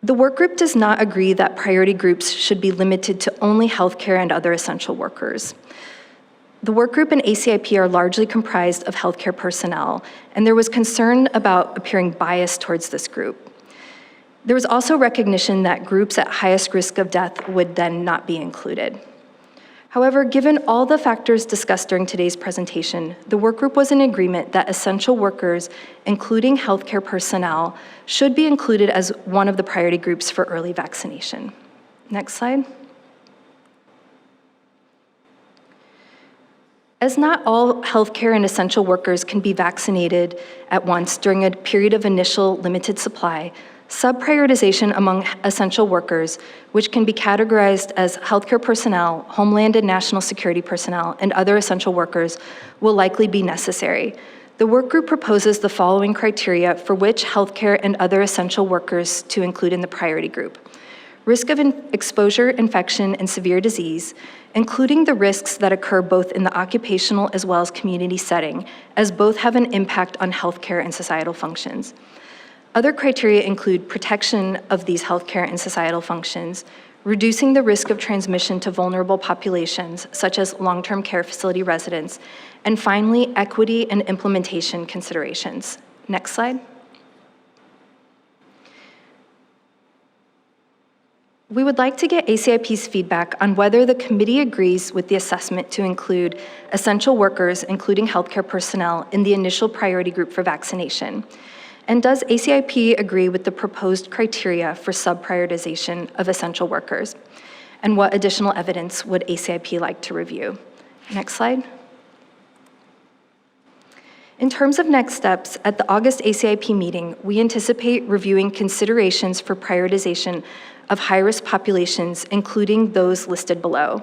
The work group does not agree that priority groups should be limited to only healthcare and other essential workers. The work group and ACIP are largely comprised of healthcare personnel, and there was concern about appearing biased towards this group. There was also recognition that groups at highest risk of death would then not be included. However, given all the factors discussed during today's presentation, the work group was in agreement that essential workers, including healthcare personnel, should be included as one of the priority groups for early vaccination. Next slide. As not all healthcare and essential workers can be vaccinated at once during a period of initial limited supply, Subprioritization among essential workers, which can be categorized as healthcare personnel, homeland and national security personnel, and other essential workers, will likely be necessary. The work group proposes the following criteria for which healthcare and other essential workers to include in the priority group. Risk of exposure, infection, and severe disease, including the risks that occur both in the occupational as well as community setting, as both have an impact on healthcare and societal functions. Other criteria include protection of these healthcare and societal functions, reducing the risk of transmission to vulnerable populations, such as long-term care facility residents, and finally, equity and implementation considerations. Next slide. We would like to get ACIP's feedback on whether the committee agrees with the assessment to include essential workers, including healthcare personnel, in the initial priority group for vaccination. And does ACIP agree with the proposed criteria for subprioritization of essential workers? And what additional evidence would ACIP like to review? Next slide. In terms of next steps, at the August ACIP meeting, we anticipate reviewing considerations for prioritization of high-risk populations, including those listed below.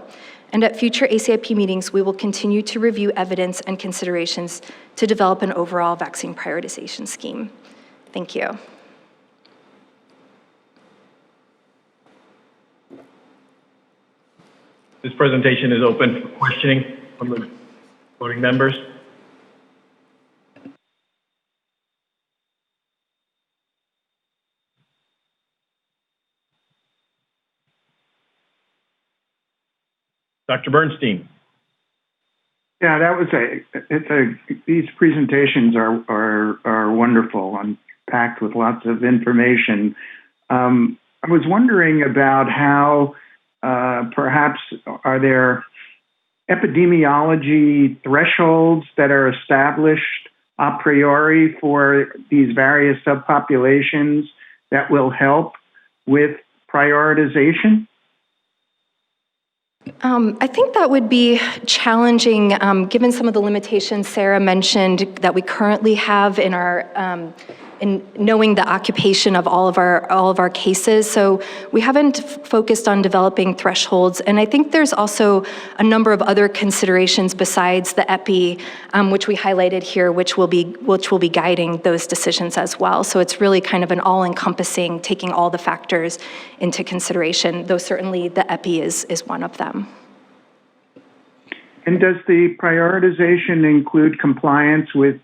And at future ACIP meetings, we will continue to review evidence and considerations to develop an overall vaccine prioritization scheme. Thank you. This presentation is open for questioning from the voting members. Dr. Bernstein. Yeah, that was these presentations are wonderful and packed with lots of information. I was wondering about how perhaps are there epidemiology thresholds that are established a priori for these various subpopulations that will help with prioritization? I think that would be challenging, given some of the limitations Sarah mentioned that we currently have in our in knowing the occupation of all of our cases. So we haven't focused on developing thresholds, and I think there's also a number of other considerations besides the EPI, which we highlighted here, which will be guiding those decisions as well. So it's really kind of an all-encompassing, taking all the factors into consideration, though certainly the EPI is one of them. And does the prioritization include compliance with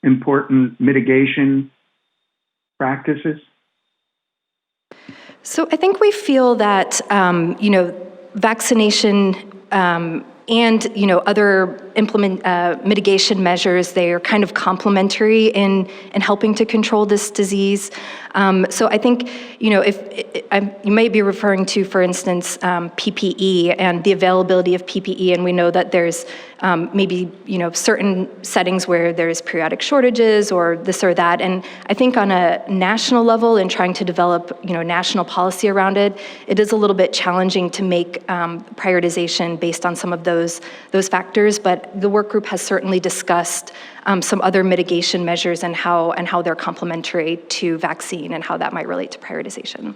important mitigation practices? So I think we feel that, vaccination and, other mitigation measures, they are kind of complementary in helping to control this disease. So I think, you may be referring to, for instance, PPE and the availability of PPE, and we know that there's maybe, certain settings where there's periodic shortages or this or that. And I think on a national level and trying to develop, national policy around it, it is a little bit challenging to make prioritization based on some of those factors. But the work group has certainly discussed some other mitigation measures and how they're complementary to vaccine and how that might relate to prioritization.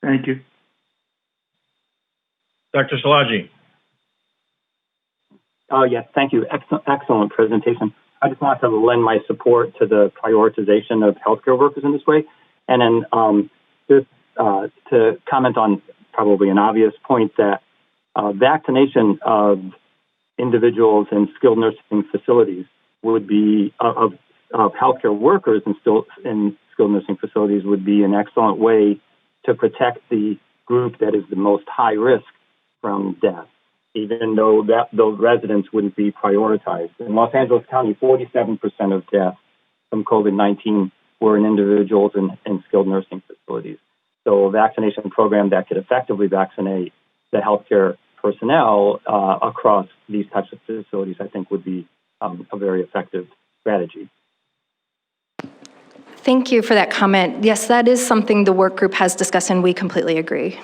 Thank you. Dr. Szilagyi. Yes, thank you. Excellent presentation. I just want to lend my support to the prioritization of healthcare workers in this way. And then just to comment on probably an obvious point that vaccination of individuals in skilled nursing facilities would be, of healthcare workers in skilled nursing facilities would be an excellent way to protect the group that is the most high risk from death, even though those residents wouldn't be prioritized. In Los Angeles County, 47% of deaths from COVID-19 were in individuals in skilled nursing facilities. So a vaccination program that could effectively vaccinate the healthcare personnel across these types of facilities, I think, would be a very effective strategy. Thank you for that comment. Yes, that is something the work group has discussed, and we completely agree.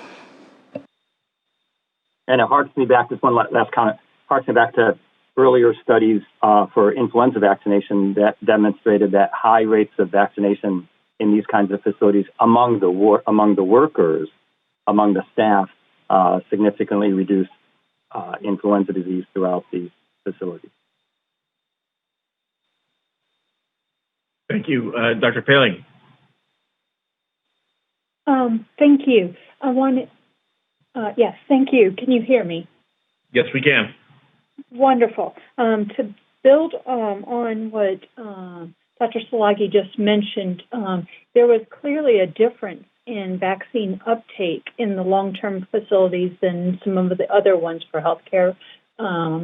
And it harks me back, just one last comment, harks me back to earlier studies for influenza vaccination that demonstrated that high rates of vaccination in these kinds of facilities among the workers, among the staff, significantly reduced influenza disease throughout these facilities. Thank you. Dr. Paling. Thank you. Yes, thank you. Can you hear me? Yes, we can. Wonderful. To build on what Dr. Szilagyi just mentioned, there was clearly a difference in vaccine uptake in the long-term facilities than some of the other ones for healthcare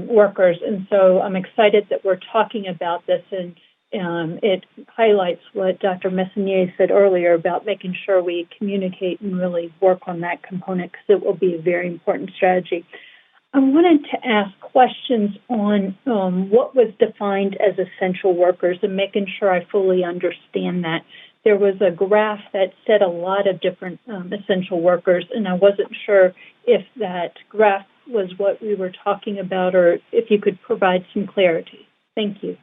workers. And so I'm excited that we're talking about this, and it highlights what Dr. Messonnier said earlier about making sure we communicate and really work on that component, because it will be a very important strategy. I wanted to ask questions on what was defined as essential workers and making sure I fully understand that. There was a graph that said a lot of different essential workers, and I wasn't sure if that graph was what we were talking about or if you could provide some clarity. Thank you.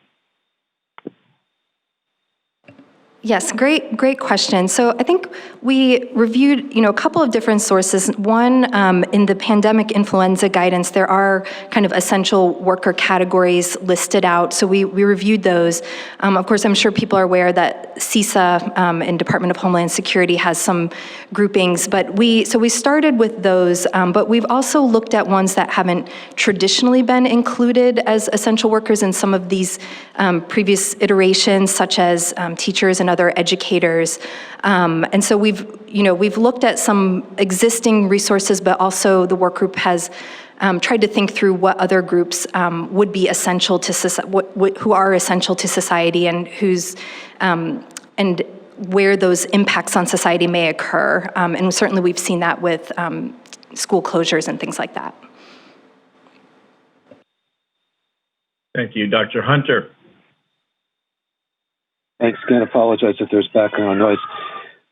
Yes, great question. So I think we reviewed, a couple of different sources. One, in the pandemic influenza guidance, there are kind of essential worker categories listed out. So we reviewed those. Of course, I'm sure people are aware that CISA and Department of Homeland Security has some groupings, but we started with those, but we've also looked at ones that haven't traditionally been included as essential workers in some of these previous iterations, such as teachers and other educators. And so we've looked at some existing resources, but also the work group has tried to think through what other groups would be essential to who are essential to society, and and where those impacts on society may occur. And certainly we've seen that with school closures and things like that. Thank you. Dr. Hunter. Thanks. Again, apologize if there's background noise.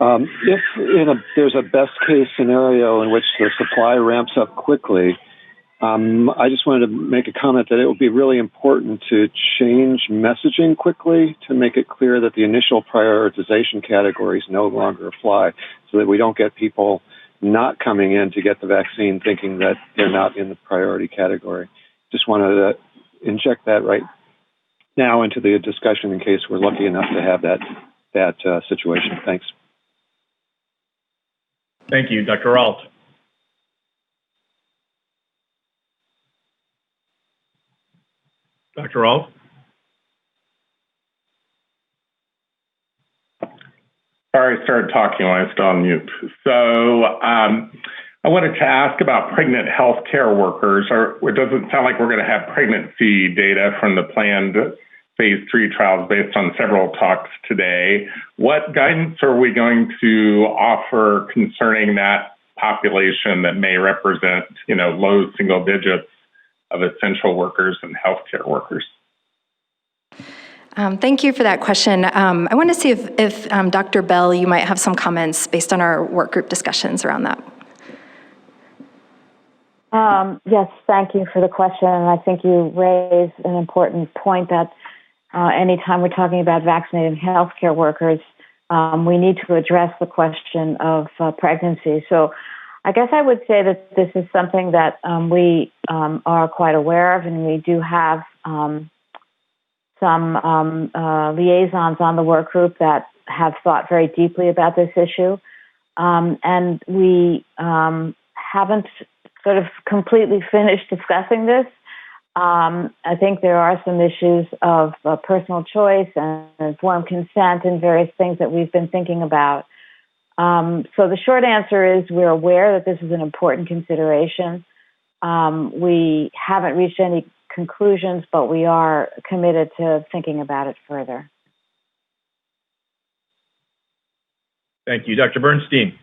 If there's a best case scenario in which the supply ramps up quickly, I just wanted to make a comment that it would be really important to change messaging quickly to make it clear that the initial prioritization categories no longer apply, so that we don't get people not coming in to get the vaccine thinking that they're not in the priority category. Just wanted to inject that right now into the discussion in case we're lucky enough to have that situation. Thanks. Thank you. Dr. Alt. Dr. Alt? Sorry, I started talking when I was still on mute. So I wanted to ask about pregnant healthcare workers. It doesn't sound like we're going to have pregnancy data from the planned phase 3 trials based on several talks today. What guidance are we going to offer concerning that population that may represent, low single digits of essential workers and healthcare workers? Thank you for that question. I want to see if Dr. Bell, you might have some comments based on our work group discussions around that. Yes, thank you for the question. And I think you raise an important point that anytime we're talking about vaccinated healthcare workers, we need to address the question of pregnancy. So I guess I would say that this is something that we are quite aware of, and we do have some liaisons on the work group that have thought very deeply about this issue. And we haven't sort of completely finished discussing this. I think there are some issues of personal choice and informed consent and various things that we've been thinking about. So the short answer is we're aware that this is an important consideration. We haven't reached any conclusions, but we are committed to thinking about it further. Thank you. Dr. Bernstein.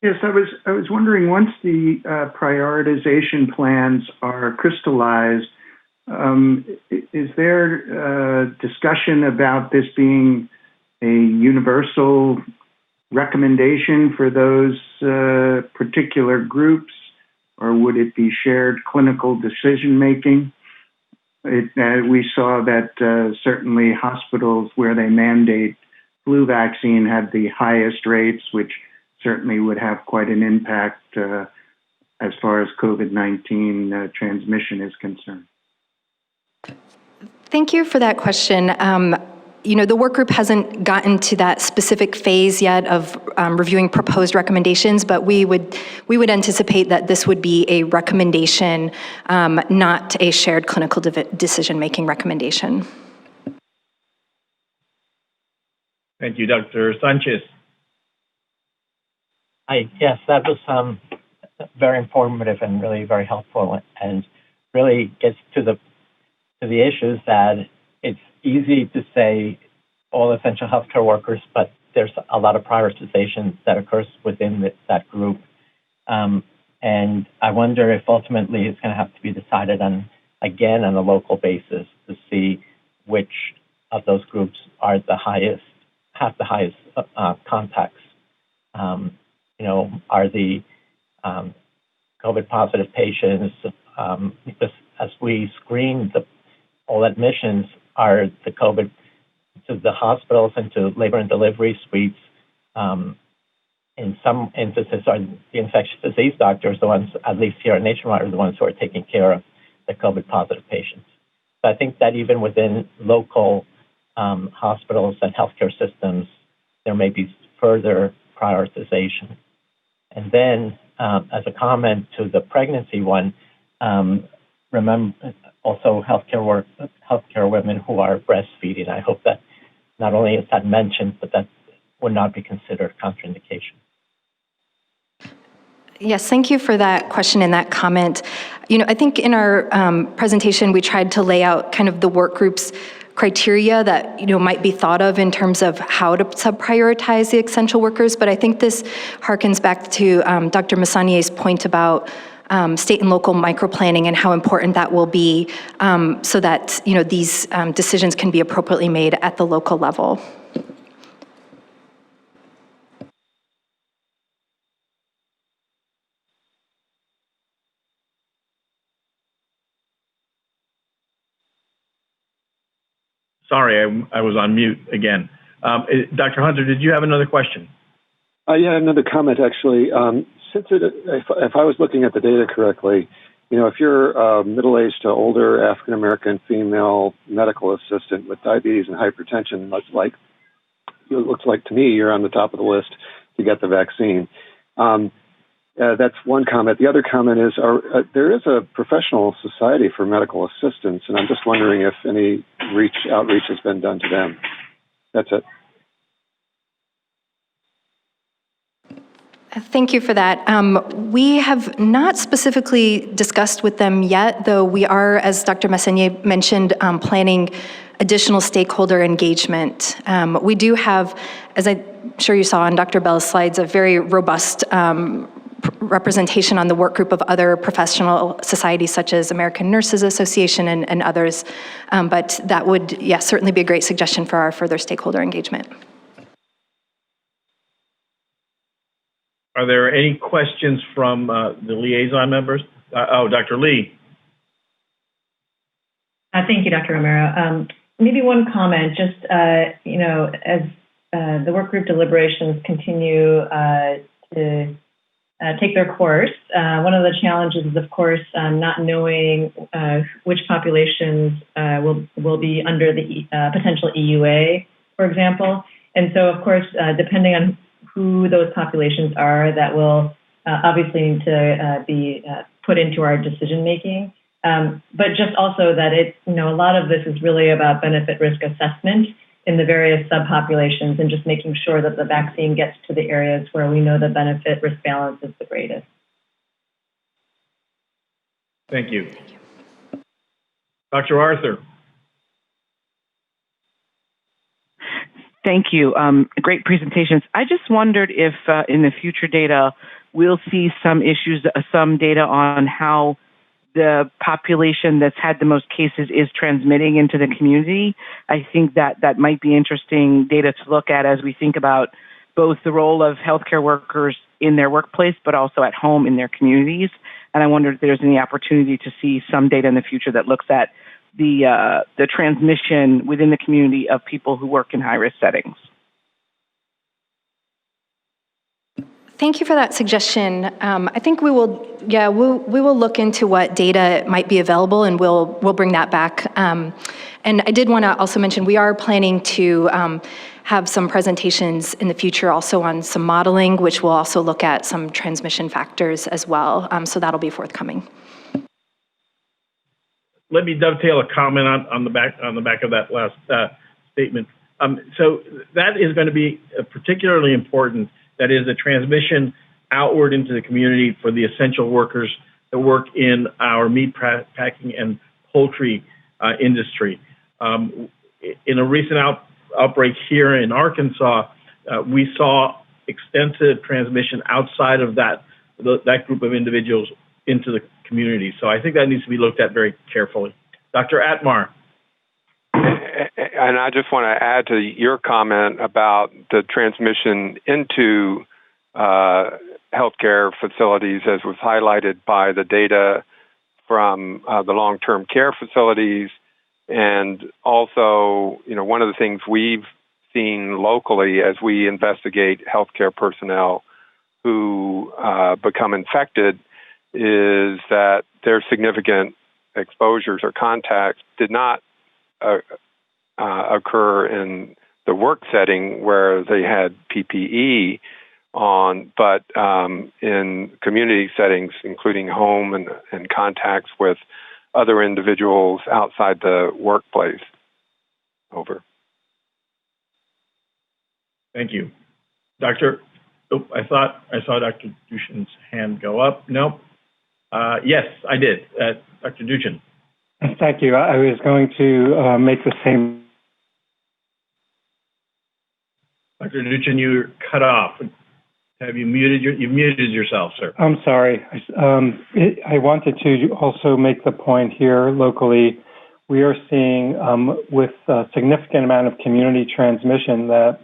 Yes, I was wondering, once the prioritization plans are crystallized, is there discussion about this being a universal recommendation for those particular groups? or would it be shared clinical decision making? We saw that certainly hospitals where they mandate flu vaccine had the highest rates, which certainly would have quite an impact as far as COVID-19 transmission is concerned. Thank you for that question. The work group hasn't gotten to that specific phase yet of reviewing proposed recommendations, but we would anticipate that this would be a recommendation, not a shared clinical decision-making recommendation. Thank you, Dr. Sanchez. Yes, that was very informative and really very helpful, and really gets to the issues that it's easy to say all essential healthcare workers, but there's a lot of prioritization that occurs within that group. And I wonder if ultimately it's going to have to be decided on a local basis to see which of those groups are have the highest contacts. Are the COVID positive patients, because as we screen all admissions, are the COVID to the hospitals and to labor and delivery suites. In some instances, are the infectious disease doctors the ones, at least here at Nationwide, are the ones who are taking care of the COVID positive patients. So I think that even within local hospitals and healthcare systems, there may be further prioritization. And then, as a comment to the pregnancy one, remember also healthcare women who are breastfeeding. I hope that not only is that mentioned, but that would not be considered contraindication. Yes, thank you for that question and that comment. I think in our presentation, we tried to lay out kind of the work group's criteria that might be thought of in terms of how to sub-prioritize the essential workers, but I think this harkens back to Dr. Messonnier's point about state and local microplanning and how important that will be so that these decisions can be appropriately made at the local level. Sorry, I was on mute again. Dr. Hunter, did you have another question? Yeah, another comment actually. If I was looking at the data correctly, if you're a middle-aged to older African-American female medical assistant with diabetes and hypertension, it looks like to me you're on the top of the list to get the vaccine. That's one comment. The other comment is there is a professional society for medical assistants, and I'm just wondering if any outreach has been done to them. That's it. Thank you for that. We have not specifically discussed with them yet, though we are, as Dr. Messonnier mentioned, planning additional stakeholder engagement. We do have, as I'm sure you saw on Dr. Bell's slides, a very robust representation on the work group of other professional societies such as American Nurses Association and others. But that would, certainly be a great suggestion for our further stakeholder engagement. Are there any questions from the liaison members? Dr. Lee. Thank you, Dr. Romero. Maybe one comment, just, as the work group deliberations continue to take their course, one of the challenges is, of course, not knowing which populations will be under the potential EUA, for example. And so, of course, depending on who those populations are, that will obviously need to be put into our decision making. But just also that a lot of this is really about benefit risk assessment in the various subpopulations and just making sure that the vaccine gets to the areas where we know the benefit risk balance is the greatest. Thank you. Dr. Arthur. Thank you. Great presentations. I just wondered if in the future data, we'll see some data on how the population that's had the most cases is transmitting into the community. I think that might be interesting data to look at as we think about both the role of healthcare workers in their workplace, but also at home in their communities. And I wonder if there's any opportunity to see some data in the future that looks at the transmission within the community of people who work in high-risk settings. Thank you for that suggestion. I think we will look into what data might be available, and we'll bring that back. And I did want to also mention we are planning to have some presentations in the future also on some modeling, which will also look at some transmission factors as well. So that'll be forthcoming. Let me dovetail a comment on the back of that last statement. So that is going to be particularly important. That is the transmission outward into the community for the essential workers that work in our meat packing and poultry industry. In a recent outbreak here in Arkansas, we saw extensive transmission outside of that group of individuals into the community. So I think that needs to be looked at very carefully. Dr. Atmar. And I just want to add to your comment about the transmission into healthcare facilities, as was highlighted by the data from the long-term care facilities. And also, one of the things we've seen locally as we investigate healthcare personnel who become infected is that their significant exposures or contacts did not occur in the work setting where they had PPE on, but in community settings, including home and contacts with other individuals outside the workplace. Over. Thank you. I thought I saw Dr. Dushan's hand go up. Nope. Yes, I did. Dr. Dushan. Thank you. I was going to make the same. Dr. Dushan, you're cut off. Have you muted you've muted yourself, sir? I'm sorry. I wanted to also make the point here locally. We are seeing with a significant amount of community transmission that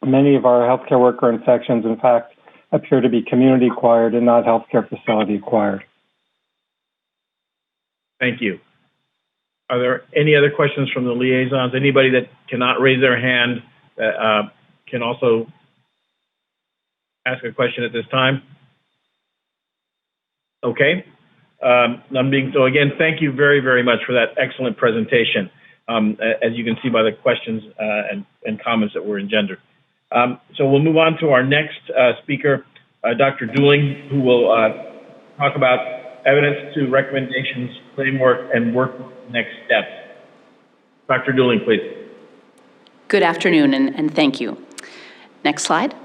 many of our healthcare worker infections, in fact, appear to be community acquired and not healthcare facility acquired. Thank you. Are there any other questions from the liaisons? Anybody that cannot raise their hand can also ask a question at this time? Okay. So again, thank you very, very much for that excellent presentation, as you can see by the questions and comments that were engendered. So we'll move on to our next speaker, Dr. Dooling, who will talk about evidence to recommendations, framework, and work next steps. Dr. Dooling, please. Good afternoon, and thank you. Next slide.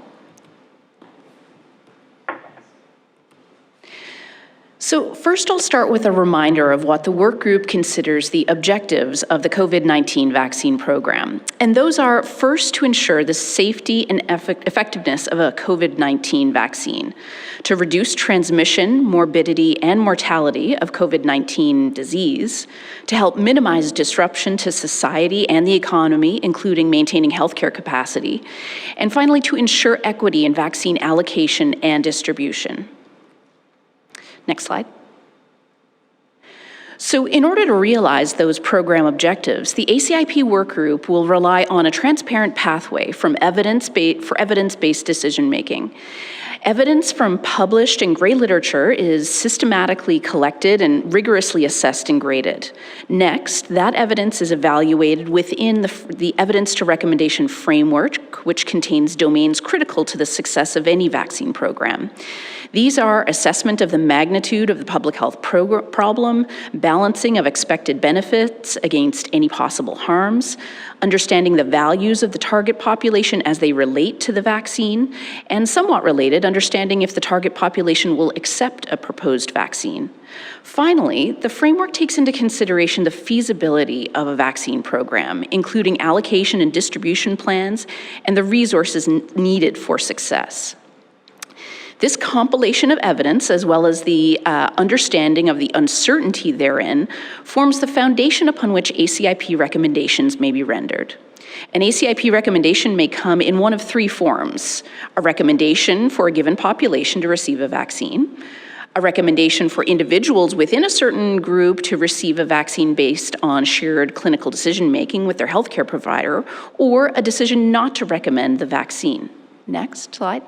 So first, I'll start with a reminder of what the work group considers the objectives of the COVID-19 vaccine program. And those are, first, to ensure the safety and effectiveness of a COVID-19 vaccine, to reduce transmission, morbidity, and mortality of COVID-19 disease, to help minimize disruption to society and the economy, including maintaining healthcare capacity, and finally, to ensure equity in vaccine allocation and distribution. Next slide. So in order to realize those program objectives, the ACIP work group will rely on a transparent pathway for evidence-based decision-making. Evidence from published and gray literature is systematically collected and rigorously assessed and graded. Next, that evidence is evaluated within the evidence to recommendation framework, which contains domains critical to the success of any vaccine program. These are assessment of the magnitude of the public health problem, balancing of expected benefits against any possible harms, understanding the values of the target population as they relate to the vaccine, and somewhat related, understanding if the target population will accept a proposed vaccine. Finally, the framework takes into consideration the feasibility of a vaccine program, including allocation and distribution plans and the resources needed for success. This compilation of evidence, as well as the understanding of the uncertainty therein, forms the foundation upon which ACIP recommendations may be rendered. An ACIP recommendation may come in one of three forms: a recommendation for a given population to receive a vaccine, a recommendation for individuals within a certain group to receive a vaccine based on shared clinical decision-making with their healthcare provider, or a decision not to recommend the vaccine. Next slide.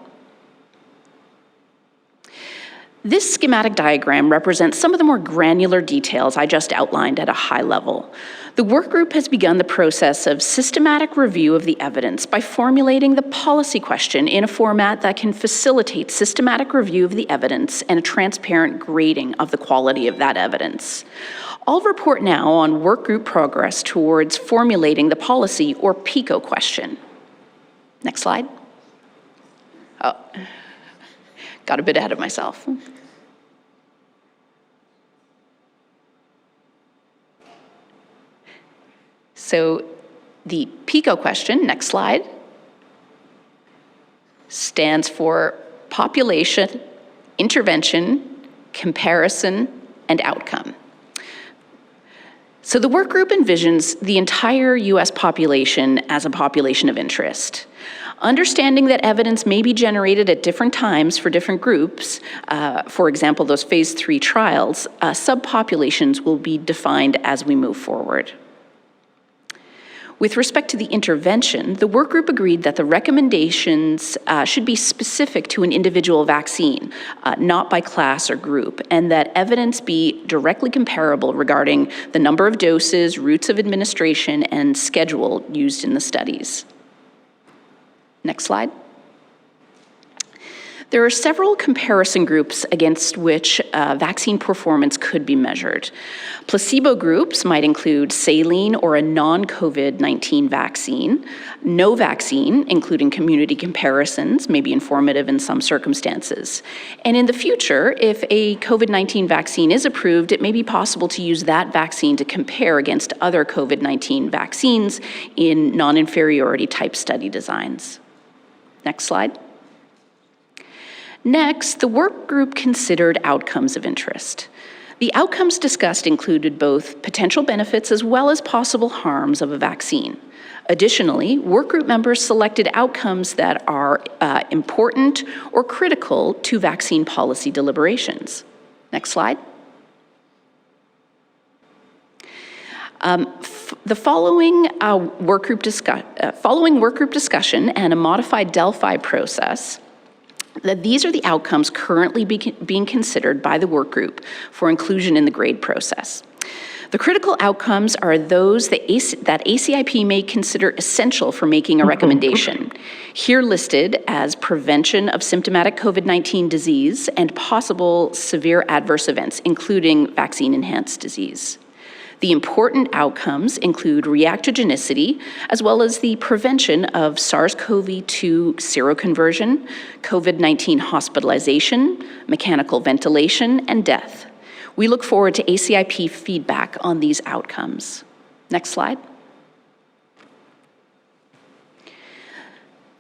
This schematic diagram represents some of the more granular details I just outlined at a high level. The work group has begun the process of systematic review of the evidence by formulating the policy question in a format that can facilitate systematic review of the evidence and a transparent grading of the quality of that evidence. I'll report now on work group progress towards formulating the policy or PICO question. Next slide. Oh, got a bit ahead of myself. So the PICO question, next slide, stands for population, intervention, comparison, and outcome. So the work group envisions the entire US population as a population of interest. Understanding that evidence may be generated at different times for different groups, for example, those phase 3 trials, subpopulations will be defined as we move forward. With respect to the intervention, the work group agreed that the recommendations should be specific to an individual vaccine, not by class or group, and that evidence be directly comparable regarding the number of doses, routes of administration, and schedule used in the studies. Next slide. There are several comparison groups against which vaccine performance could be measured. Placebo groups might include saline or a non-COVID-19 vaccine. No vaccine, including community comparisons, may be informative in some circumstances. And in the future, if a COVID-19 vaccine is approved, it may be possible to use that vaccine to compare against other COVID-19 vaccines in non-inferiority type study designs. Next slide. Next, the work group considered outcomes of interest. The outcomes discussed included both potential benefits as well as possible harms of a vaccine. Additionally, work group members selected outcomes that are important or critical to vaccine policy deliberations. Next slide. Following work group discussion and a modified Delphi process, that these are the outcomes currently being considered by the work group for inclusion in the grade process. The critical outcomes are those that ACIP may consider essential for making a recommendation, here listed as prevention of symptomatic COVID-19 disease and possible severe adverse events, including vaccine-enhanced disease. The important outcomes include reactogenicity, as well as the prevention of SARS-CoV-2 seroconversion, COVID-19 hospitalization, mechanical ventilation, and death. We look forward to ACIP feedback on these outcomes. Next slide.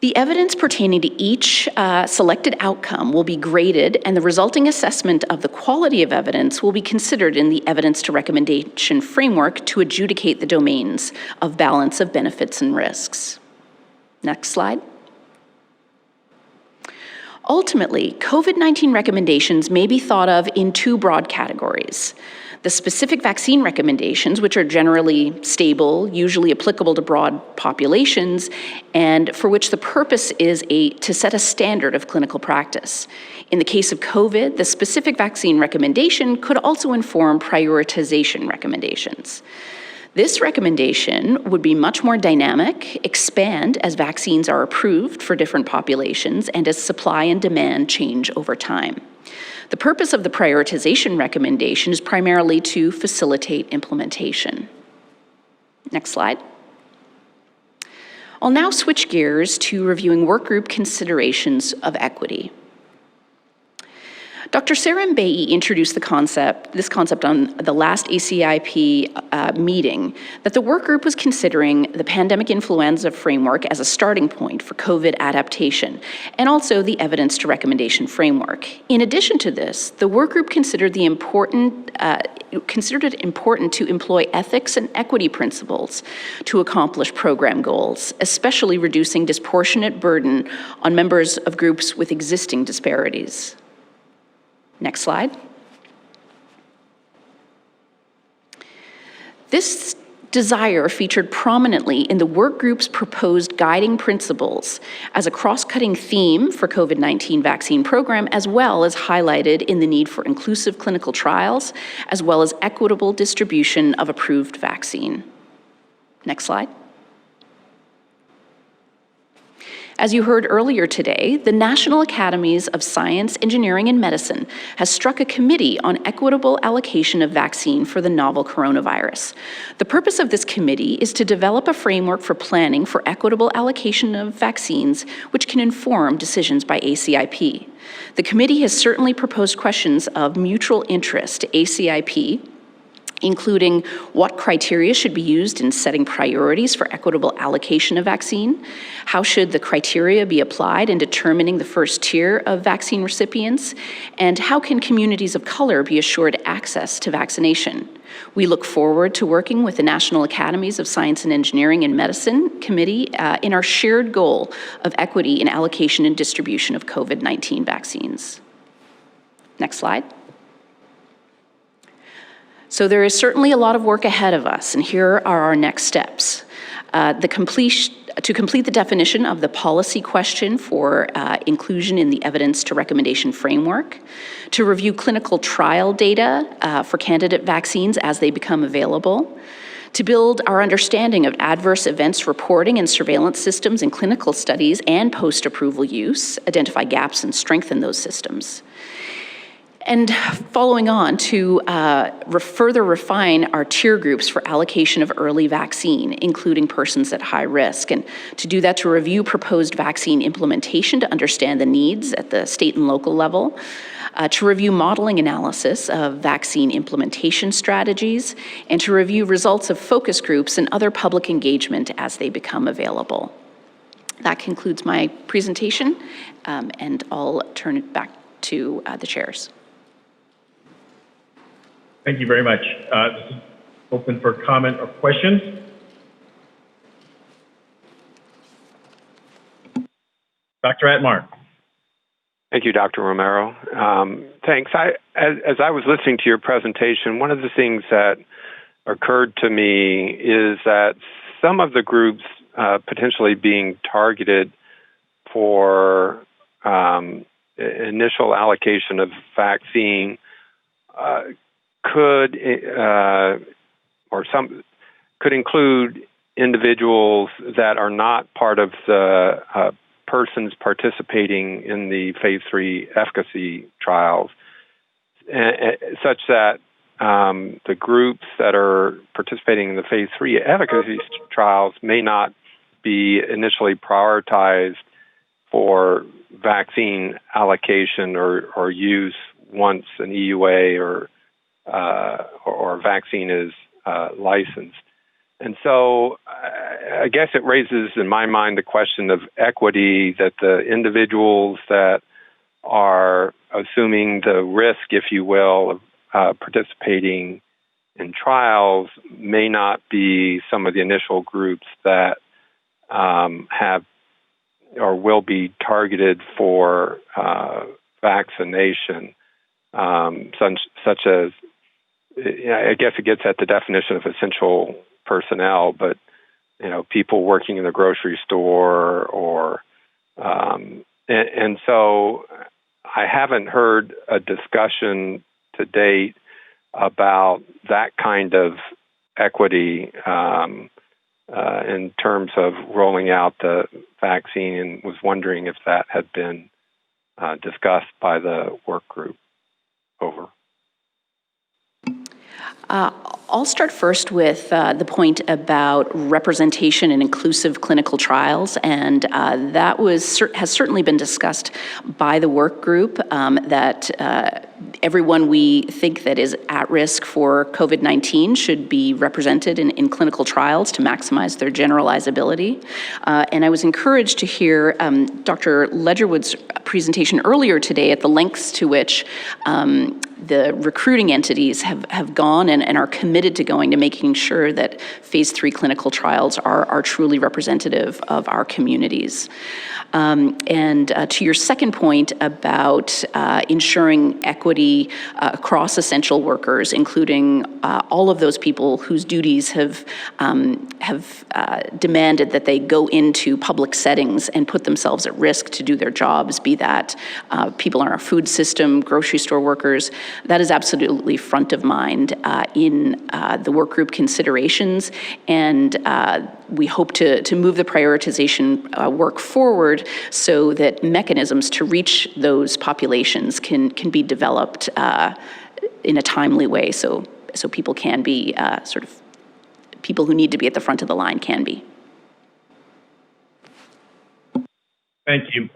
The evidence pertaining to each selected outcome will be graded, and the resulting assessment of the quality of evidence will be considered in the evidence to recommendation framework to adjudicate the domains of balance of benefits and risks. Next slide. Ultimately, COVID-19 recommendations may be thought of in two broad categories. The specific vaccine recommendations, which are generally stable, usually applicable to broad populations, and for which the purpose is to set a standard of clinical practice. In the case of COVID, the specific vaccine recommendation could also inform prioritization recommendations. This recommendation would be much more dynamic, expand as vaccines are approved for different populations and as supply and demand change over time. The purpose of the prioritization recommendation is primarily to facilitate implementation. Next slide. I'll now switch gears to reviewing workgroup considerations of equity. Dr. Sarah Mbeyi introduced this concept on the last ACIP meeting, that the work group was considering the pandemic influenza framework as a starting point for COVID adaptation, and also the evidence to recommendation framework. In addition to this, the work group considered it important to employ ethics and equity principles to accomplish program goals, especially reducing disproportionate burden on members of groups with existing disparities. Next slide. This desire featured prominently in the work group's proposed guiding principles as a cross-cutting theme for COVID-19 vaccine program, as well as highlighted in the need for inclusive clinical trials, as well as equitable distribution of approved vaccine. Next slide. As you heard earlier today, the National Academies of Science, Engineering, and Medicine has struck a committee on equitable allocation of vaccine for the novel coronavirus. The purpose of this committee is to develop a framework for planning for equitable allocation of vaccines, which can inform decisions by ACIP. The committee has certainly proposed questions of mutual interest to ACIP, including what criteria should be used in setting priorities for equitable allocation of vaccine, how should the criteria be applied in determining the first tier of vaccine recipients, and how can communities of color be assured access to vaccination. We look forward to working with the National Academies of Science and Engineering and Medicine Committee in our shared goal of equity in allocation and distribution of COVID-19 vaccines. Next slide. So there is certainly a lot of work ahead of us, and here are our next steps. To complete the definition of the policy question for inclusion in the evidence to recommendation framework, to review clinical trial data for candidate vaccines as they become available, to build our understanding of adverse events reporting and surveillance systems in clinical studies and post-approval use, identify gaps and strengthen those systems. And following on to further refine our tier groups for allocation of early vaccine, including persons at high risk, and to do that to review proposed vaccine implementation to understand the needs at the state and local level, to review modeling analysis of vaccine implementation strategies, and to review results of focus groups and other public engagement as they become available. That concludes my presentation, and I'll turn it back to the chairs. Thank you very much. This is open for comment or questions. Dr. Atmar. Thank you, Dr. Romero. Thanks. As I was listening to your presentation, one of the things that occurred to me is that some of the groups potentially being targeted for initial allocation of vaccine could include individuals that are not part of the persons participating in the phase 3 efficacy trials, such that the groups that are participating in the phase 3 efficacy trials may not be initially prioritized for vaccine allocation or use once an EUA or vaccine is licensed. And so I guess it raises in my mind the question of equity, that the individuals that are assuming the risk, if you will, of participating in trials may not be some of the initial groups that have or will be targeted for vaccination, such as, I guess it gets at the definition of essential personnel, but people working in the grocery store and so I haven't heard a discussion to date about that kind of equity in terms of rolling out the vaccine, and was wondering if that had been discussed by the work group. Over. I'll start first with the point about representation in inclusive clinical trials, and that has certainly been discussed by the work group, that everyone we think that is at risk for COVID-19 should be represented in clinical trials to maximize their generalizability. And I was encouraged to hear Dr. Ledgerwood's presentation earlier today at the lengths to which the recruiting entities have gone and are committed to going to making sure that phase 3 clinical trials are truly representative of our communities. And to your second point about ensuring equity across essential workers, including all of those people whose duties have demanded that they go into public settings and put themselves at risk to do their jobs, be that people in our food system, grocery store workers, that is absolutely front of mind in the work group considerations. And we hope to move the prioritization work forward so that mechanisms to reach those populations can be developed in a timely way, so people can be people who need to be at the front of the line can be. Thank you.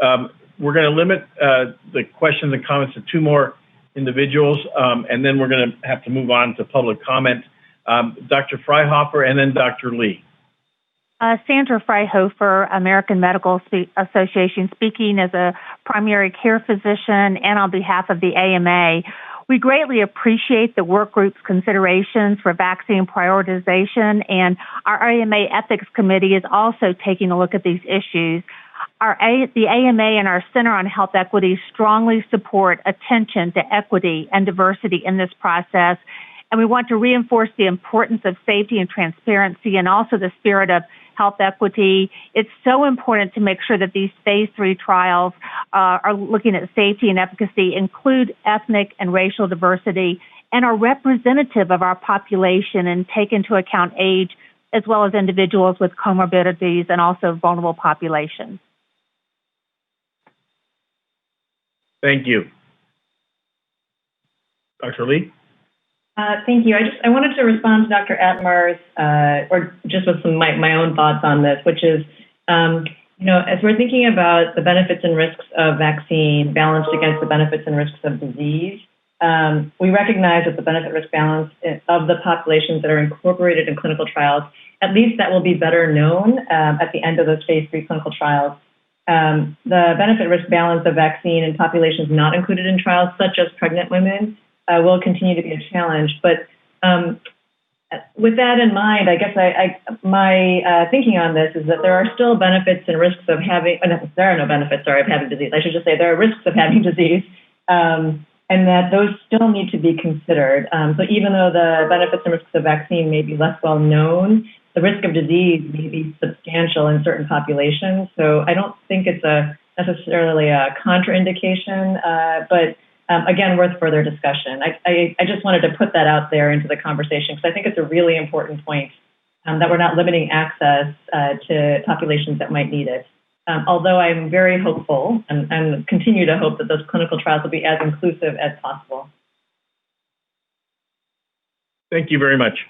We're going to limit the questions and comments to 2 more individuals, and then we're going to have to move on to public comment. Dr. Freihofer and then Dr. Lee. Sandra Freihofer, American Medical Association, speaking as a primary care physician and on behalf of the AMA. We greatly appreciate the work group's considerations for vaccine prioritization, and our AMA Ethics Committee is also taking a look at these issues. The AMA and our Center on Health Equity strongly support attention to equity and diversity in this process, and we want to reinforce the importance of safety and transparency and also the spirit of health equity. It's so important to make sure that these phase 3 trials are looking at safety and efficacy, include ethnic and racial diversity, and are representative of our population and take into account age as well as individuals with comorbidities and also vulnerable populations. Thank you. Dr. Lee? Thank you. I wanted to respond to Dr. Atmar's, or just with some my own thoughts on this, which is, as we're thinking about the benefits and risks of vaccine balanced against the benefits and risks of disease, we recognize that the benefit-risk balance of the populations that are incorporated in clinical trials, at least that will be better known at the end of those phase 3 clinical trials. The benefit-risk balance of vaccine in populations not included in trials, such as pregnant women, will continue to be a challenge. But with that in mind, I guess my thinking on this is that there are still benefits and risks of having, there are no benefits, of having disease. I should just say there are risks of having disease, and that those still need to be considered. So even though the benefits and risks of vaccine may be less well known, the risk of disease may be substantial in certain populations. So I don't think it's necessarily a contraindication, but again, worth further discussion. I just wanted to put that out there into the conversation because I think it's a really important point that we're not limiting access to populations that might need it. Although I'm very hopeful and continue to hope that those clinical trials will be as inclusive as possible. Thank you very much.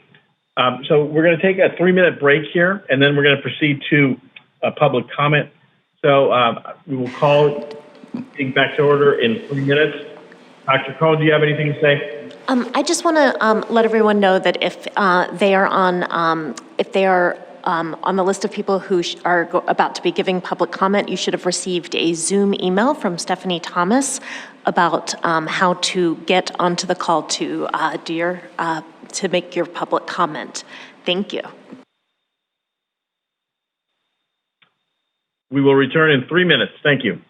So we're going to take a 3-minute break here, and then we're going to proceed to public comment. So we will call it back to order in 3 minutes. Dr. Cohen, do you have anything to say? I just want to let everyone know that if they are on the list of people who are about to be giving public comment, you should have received a Zoom email from Stephanie Thomas about how to get onto the call to to make your public comment. Thank you. We will return in 3 minutes. Thank you.